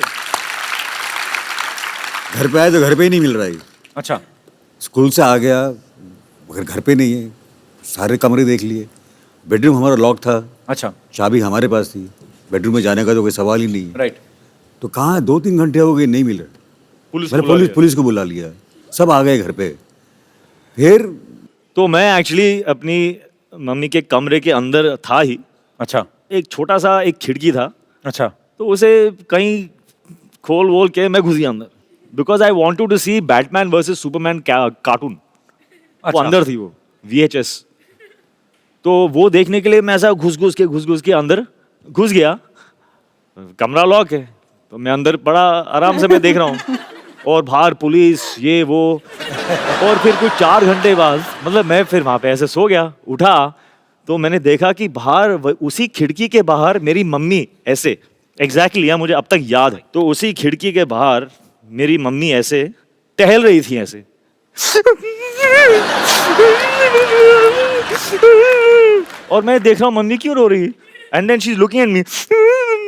Speaker 2: तो घर पे ही नहीं मिल रहा है।
Speaker 1: अच्छा,
Speaker 2: स्कूल से आ गया मगर घर पे नहीं है, सारे कमरे देख लिए, बेडरूम हमारा लॉक था।
Speaker 1: अच्छा,
Speaker 2: चाबी हमारे पास थी, बेडरूम में जाने का तो कोई सवाल ही नहीं है।
Speaker 1: राइट।
Speaker 2: तो कहाँ 2-3 घंटे हो गए, नहीं मिल रहा। पुलिस को बुला लिया, सब आ गए घर पे। फिर
Speaker 3: तो मैं एक्चुअली अपनी मम्मी के कमरे के अंदर था ही।
Speaker 1: अच्छा,
Speaker 3: एक छोटा सा एक खिड़की था।
Speaker 1: अच्छा,
Speaker 3: तो उसे कहीं खोल वोल के मैं घुस गया अंदर, because I wanted to see Batman versus Superman cartoon. वो
Speaker 1: अच्छा।
Speaker 3: अंदर थी, वो VHS। तो वो देखने के लिए मैं ऐसा घुस घुस के अंदर घुस गया। कमरा लॉक है, तो मैं अंदर बड़ा आराम से मैं देख रहा हूँ, और बाहर पुलिस ये वो। और फिर कुछ 4 घंटे बाद मतलब मैं फिर वहाँ पे ऐसे सो गया, उठा तो मैंने देखा कि बाहर उसी खिड़की के बाहर मेरी मम्मी ऐसे एग्जैक्टली मुझे अब तक याद है। तो उसी खिड़की के बाहर मेरी मम्मी ऐसे टहल रही थी ऐसे। और मैं देख रहा हूँ मम्मी क्यों रो रही, and then she is looking at me.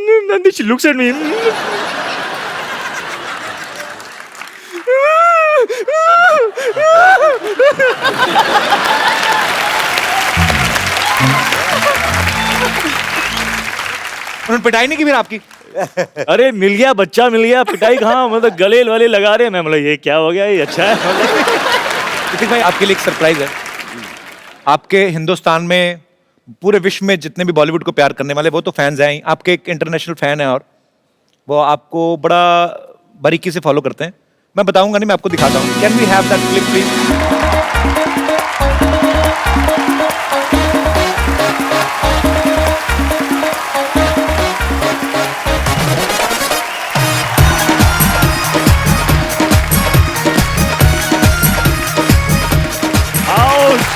Speaker 12: And then she looks at me.
Speaker 1: उन्होंने पिटाई नहीं की फिर आपकी?
Speaker 12: अरे मिल गया, बच्चा मिल गया, पिटाई कहाँ, मतलब गले वाले लगा रहे हैं। मैं मतलब ये क्या हो गया, ये अच्छा है।
Speaker 1: ऋतिक भाई आपके लिए एक सरप्राइज है। आपके हिंदुस्तान में, पूरे विश्व में जितने भी बॉलीवुड को प्यार करने वाले वो तो फैंस हैं ही, आपके एक इंटरनेशनल फैन है और वो आपको बड़ा बारीकी से फॉलो करते हैं। मैं बताऊंगा नहीं, मैं आपको दिखाता हूँ। Can we have that clip please?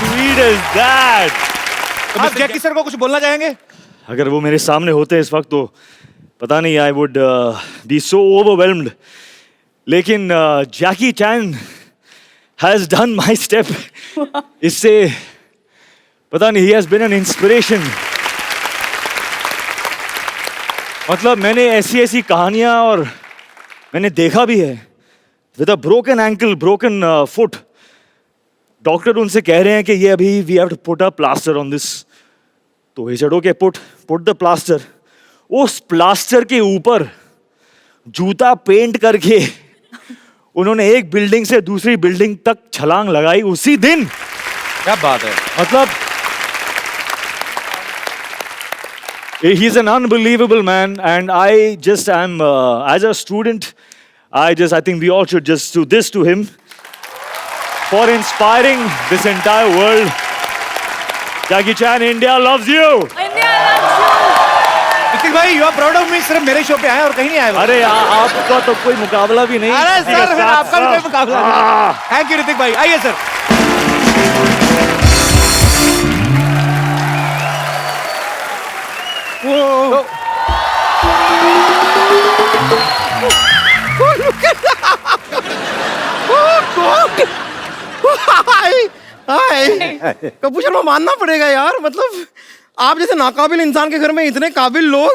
Speaker 12: Sweet is that?
Speaker 1: आप जैकी सर को कुछ बोलना चाहेंगे?
Speaker 12: अगर वो मेरे सामने होते इस वक्त तो पता नहीं, I would be so overwhelmed. लेकिन Jackie Chan has done my step. इससे पता नहीं, he has been an inspiration. मतलब मैंने ऐसी ऐसी कहानियां और मैंने देखा भी है, with a broken ankle, broken foot, doctor उनसे कह रहे हैं कि ये अभी we have to put a plaster on this. तो he said okay, put the plaster. उस प्लास्टर के ऊपर जूता पेंट करके उन्होंने एक बिल्डिंग से दूसरी बिल्डिंग तक छलांग लगाई उसी दिन।
Speaker 1: क्या बात है।
Speaker 12: मतलब he is an unbelievable man and I just am as a student I think we all should just do this to him for inspiring this entire world. Jackie Chan, India loves you.
Speaker 7: India loves you.
Speaker 1: Hrithik भाई, you are proud of me. सिर्फ मेरे show पे आए और कहीं नहीं आए।
Speaker 12: अरे आपका तो कोई मुकाबला भी नहीं।
Speaker 1: अरे सर, फिर आपका भी कोई मुकाबला नहीं। थैंक यू ऋतिक भाई, आइए सर।
Speaker 8: कपूर शर्मा, मानना पड़ेगा यार, मतलब आप जैसे नाकाबिल इंसान के घर में इतने काबिल लोग।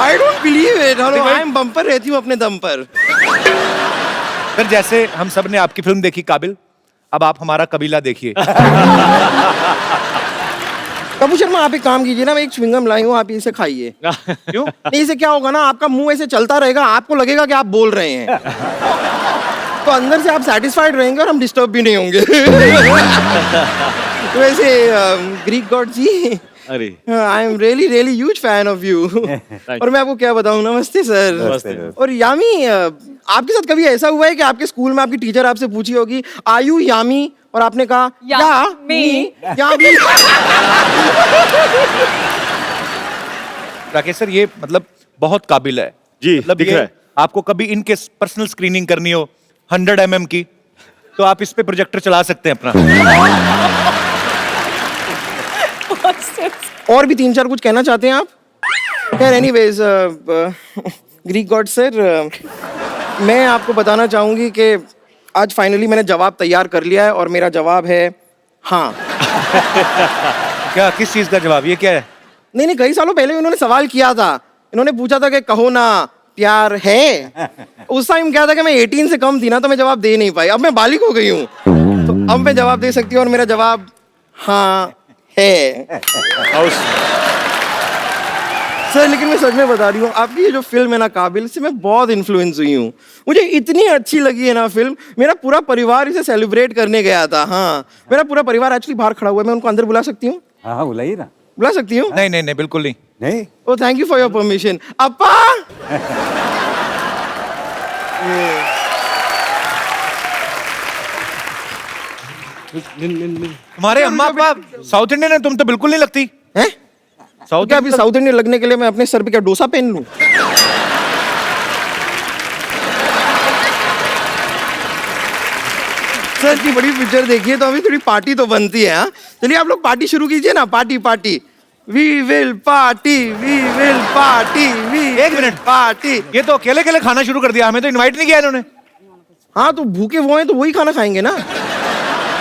Speaker 8: I don't believe it. Hello, I am bumper रहती हूँ अपने दम पर।
Speaker 1: फिर जैसे हम सब ने आपकी फिल्म देखी काबिल, अब आप हमारा कबीला देखिए।
Speaker 8: कपूर शर्मा, आप एक काम कीजिए ना, मैं एक च्युइंगम लाई हूँ, आप इसे खाइए।
Speaker 1: क्यों?
Speaker 8: नहीं, इसे क्या होगा ना, आपका मुंह ऐसे चलता रहेगा, आपको लगेगा कि आप बोल रहे हैं, तो अंदर से आप सेटिस्फाइड रहेंगे और हम डिस्टर्ब भी नहीं होंगे। तो वैसे ग्रीक गॉड जी,
Speaker 12: अरे
Speaker 8: I am really really huge fan of you. और मैं आपको क्या बताऊं, नमस्ते सर।
Speaker 12: नमस्ते।
Speaker 8: और यामी, आपके साथ कभी ऐसा हुआ है कि आपके स्कूल में आपकी टीचर आपसे पूछी होगी आयु यामी, और आपने कहा यामी?
Speaker 1: राकेश सर, ये मतलब बहुत काबिल है
Speaker 12: जी,
Speaker 1: मतलब
Speaker 12: दिख
Speaker 1: ये
Speaker 12: रहा है।
Speaker 1: आपको कभी इनके पर्सनल स्क्रीनिंग करनी हो 100 mm की, तो आप इस पे प्रोजेक्टर चला सकते हैं अपना।
Speaker 8: और भी 3-4 कुछ कहना चाहते हैं आप? खैर, एनीवेज, ग्रीक गॉड सर, मैं आपको बताना चाहूंगी कि आज फाइनली मैंने जवाब तैयार कर लिया है और मेरा जवाब है हाँ।
Speaker 1: क्या, किस चीज का जवाब? ये क्या है?
Speaker 8: नहीं, कई सालों पहले उन्होंने सवाल किया था। इन्होंने पूछा था कि कहो ना प्यार है। उस टाइम क्या था कि मैं 18 से कम थी ना, तो मैं जवाब दे नहीं पाई। अब मैं बालिग हो गई हूँ, तो अब मैं जवाब दे सकती हूँ और मेरा जवाब हाँ है। सर, लेकिन मैं सच में बता रही हूँ, आपकी ये जो फिल्म है ना काबिल, से मैं बहुत इन्फ्लुएंस हुई हूँ। मुझे इतनी अच्छी लगी है ना फिल्म, मेरा पूरा परिवार इसे सेलिब्रेट करने गया था। हाँ, मेरा पूरा परिवार एक्चुअली बाहर खड़ा हुआ है, मैं उनको अंदर बुला सकती हूँ?
Speaker 2: हाँ, बुलाइए ना।
Speaker 8: बुला सकती हूँ?
Speaker 1: नहीं, बिल्कुल नहीं।
Speaker 2: नहीं?
Speaker 8: Oh, thank you for your permission. अप्पा,
Speaker 1: तुम्हारे अम्मा पापा साउथ इंडियन है, तुम तो बिल्कुल नहीं लगती
Speaker 8: हैं?
Speaker 1: साउथ
Speaker 8: क्या अभी साउथ इंडियन लगने के लिए मैं अपने सर पे क्या डोसा पहन लूं? सर की बड़ी पिक्चर देखिए तो अभी थोड़ी पार्टी तो बनती है। हाँ, चलिए आप लोग पार्टी शुरू कीजिए ना। Party we will party, we will party, we
Speaker 1: एक मिनट,
Speaker 8: पार्टी।
Speaker 1: ये तो अकेले खाना शुरू कर दिया, हमें तो इनवाइट नहीं किया इन्होंने।
Speaker 8: हाँ, तो भूखे वो हैं तो वही खाना खाएंगे ना।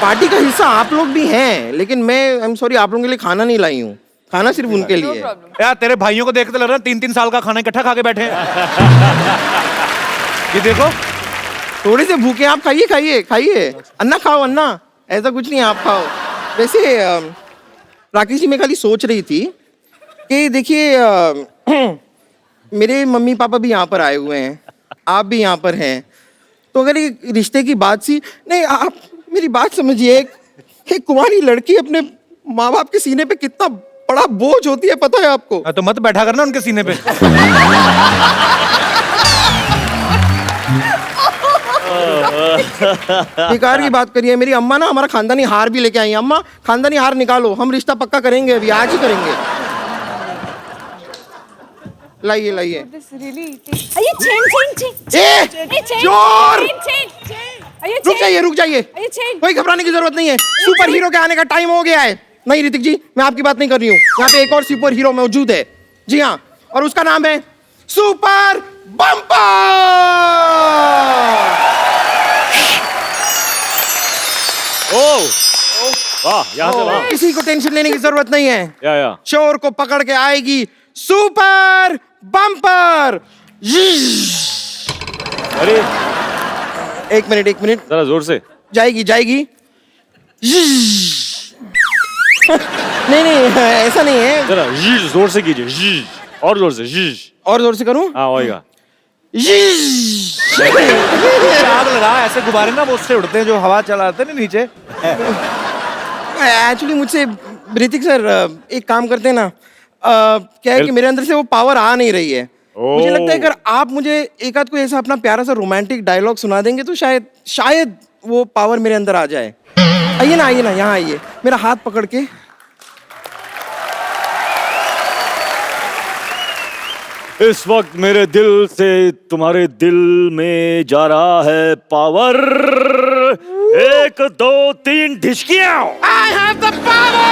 Speaker 8: पार्टी का हिस्सा आप लोग भी हैं, लेकिन मैं आई एम सॉरी, आप लोगों के लिए खाना नहीं लाई हूँ। खाना सिर्फ उनके लिए है।
Speaker 1: यार तेरे भाइयों को देखते लग रहा है 3-3 साल का खाना इकट्ठा खा के बैठे हैं। ये देखो,
Speaker 8: थोड़े से भूखे आप खाइए खाइए खाइए, अन्ना खाओ अन्ना, ऐसा कुछ नहीं आप खाओ। वैसे राकेश जी, मैं खाली सोच रही थी कि देखिए मेरे मम्मी पापा भी यहाँ पर आए हुए हैं, आप भी यहाँ पर हैं, तो अगर ये रिश्ते की बात सी नहीं, आप मेरी बात समझिए। एक कुंवारी लड़की अपने माँ बाप के सीने पे कितना बड़ा बोझ होती है, पता है आपको?
Speaker 1: तो मत बैठा करना उनके सीने पे।
Speaker 8: बेकार की बात करिए। मेरी अम्मा ना हमारा खानदानी हार भी लेके आई हैं। अम्मा, खानदानी हार निकालो, हम रिश्ता पक्का करेंगे, अभी आज ही करेंगे। लाइए लाइए। चोर! रुक जाइए, कोई घबराने की जरूरत नहीं है। सुपर हीरो के आने का टाइम हो गया है। नहीं ऋतिक जी, मैं आपकी बात नहीं कर रही हूँ। यहाँ पे एक और सुपर हीरो मौजूद है, जी हाँ, और उसका नाम है सुपर बम्पर।
Speaker 3: वाह, यहाँ से वाह।
Speaker 8: किसी को टेंशन लेने की जरूरत नहीं है।
Speaker 3: या
Speaker 8: चोर को पकड़ के आएगी सुपर बम्पर।
Speaker 3: अरे
Speaker 8: एक मिनट,
Speaker 3: जरा जोर से।
Speaker 8: जाएगी। नहीं ऐसा नहीं है।
Speaker 3: जरा जोर से कीजिए, और जोर से।
Speaker 8: और जोर से करूं?
Speaker 3: हाँ, होएगा।
Speaker 1: आग लगा, ऐसे गुब्बारे ना वो उससे उड़ते हैं जो हवा चलाते हैं ना नीचे।
Speaker 8: एक्चुअली मुझसे ऋतिक सर एक काम करते हैं ना, क्या है कि मेरे अंदर से वो पावर आ नहीं रही है। मुझे लगता है अगर आप मुझे एक आध कोई ऐसा अपना प्यारा सा रोमांटिक डायलॉग सुना देंगे तो शायद वो पावर मेरे अंदर आ जाए। आइए ना, यहाँ आइए, मेरा हाथ पकड़ के।
Speaker 3: इस वक्त मेरे दिल से तुम्हारे दिल में जा रहा है power. 1 2 3 ढिशकियां।
Speaker 8: I have the power!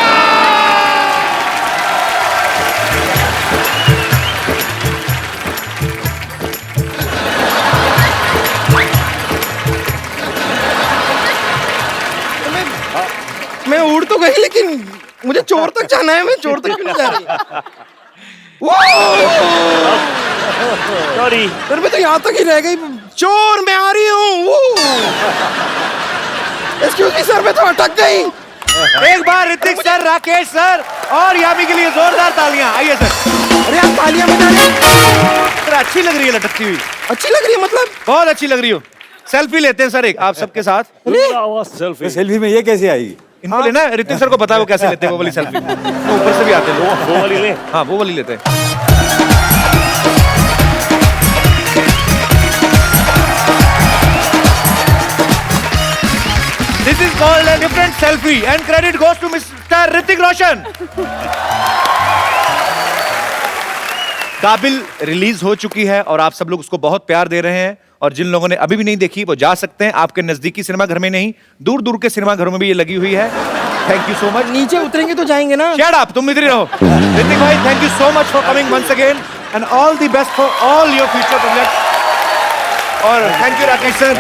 Speaker 8: मैं उड़ तो गई, लेकिन मुझे चोर तक जाना है। मैं चोर तक क्यों नहीं जा रही?
Speaker 3: सॉरी
Speaker 8: सर, मैं तो यहाँ तक ही रह गई। चोर, मैं आ रही हूँ। एक्सक्यूज मी सर, मैं तो अटक गई।
Speaker 1: एक बार ऋतिक सर, राकेश सर और यामी के लिए जोरदार तालियां। आइए सर।
Speaker 8: अरे आप तालियां बजा रहे हैं?
Speaker 1: सर अच्छी लग रही है लटकती हुई।
Speaker 8: अच्छी लग रही है मतलब?
Speaker 1: बहुत अच्छी लग रही हो। सेल्फी लेते हैं सर एक आप सबके साथ।
Speaker 2: सेल्फी में ये कैसे आएगी?
Speaker 1: इनको लेना है, ऋतिक सर को पता है वो कैसे लेते हैं वो वाली सेल्फी। तो ऊपर से भी आते हैं लोग।
Speaker 3: वो वाली ले।
Speaker 1: हाँ, वो वाली लेते हैं। This is called a different selfie and credit goes to Mr. Hrithik Roshan. काबिल रिलीज हो चुकी है और आप सब लोग उसको बहुत प्यार दे रहे हैं, और जिन लोगों ने अभी भी नहीं देखी वो जा सकते हैं। आपके नजदीकी सिनेमा घर में नहीं, दूर दूर के सिनेमा घरों में भी ये लगी हुई है। Thank you so much.
Speaker 8: नीचे उतरेंगे तो जाएंगे ना।
Speaker 1: शट अप, तुम इधर ही रहो। ऋतिक भाई, thank you so much for coming once again and all the best for all your future projects. और thank you Rakesh sir.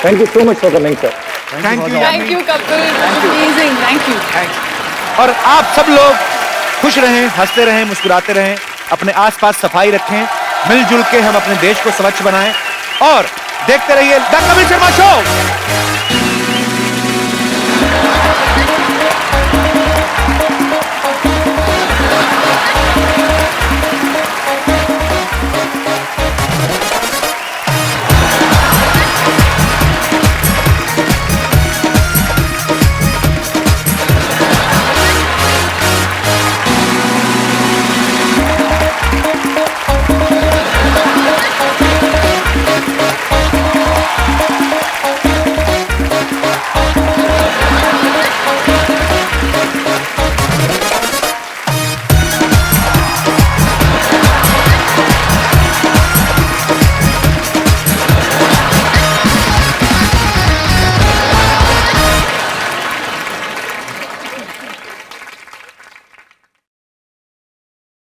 Speaker 2: Thank you so much for coming sir.
Speaker 1: Thank you.
Speaker 7: Thank you Kapil, amazing, thank you.
Speaker 1: और आप सब लोग खुश रहें, हंसते रहें, मुस्कुराते रहें, अपने आसपास सफाई रखें, मिलजुल के हम अपने देश को स्वच्छ बनाएं और देखते रहिए द कपिल शर्मा शो।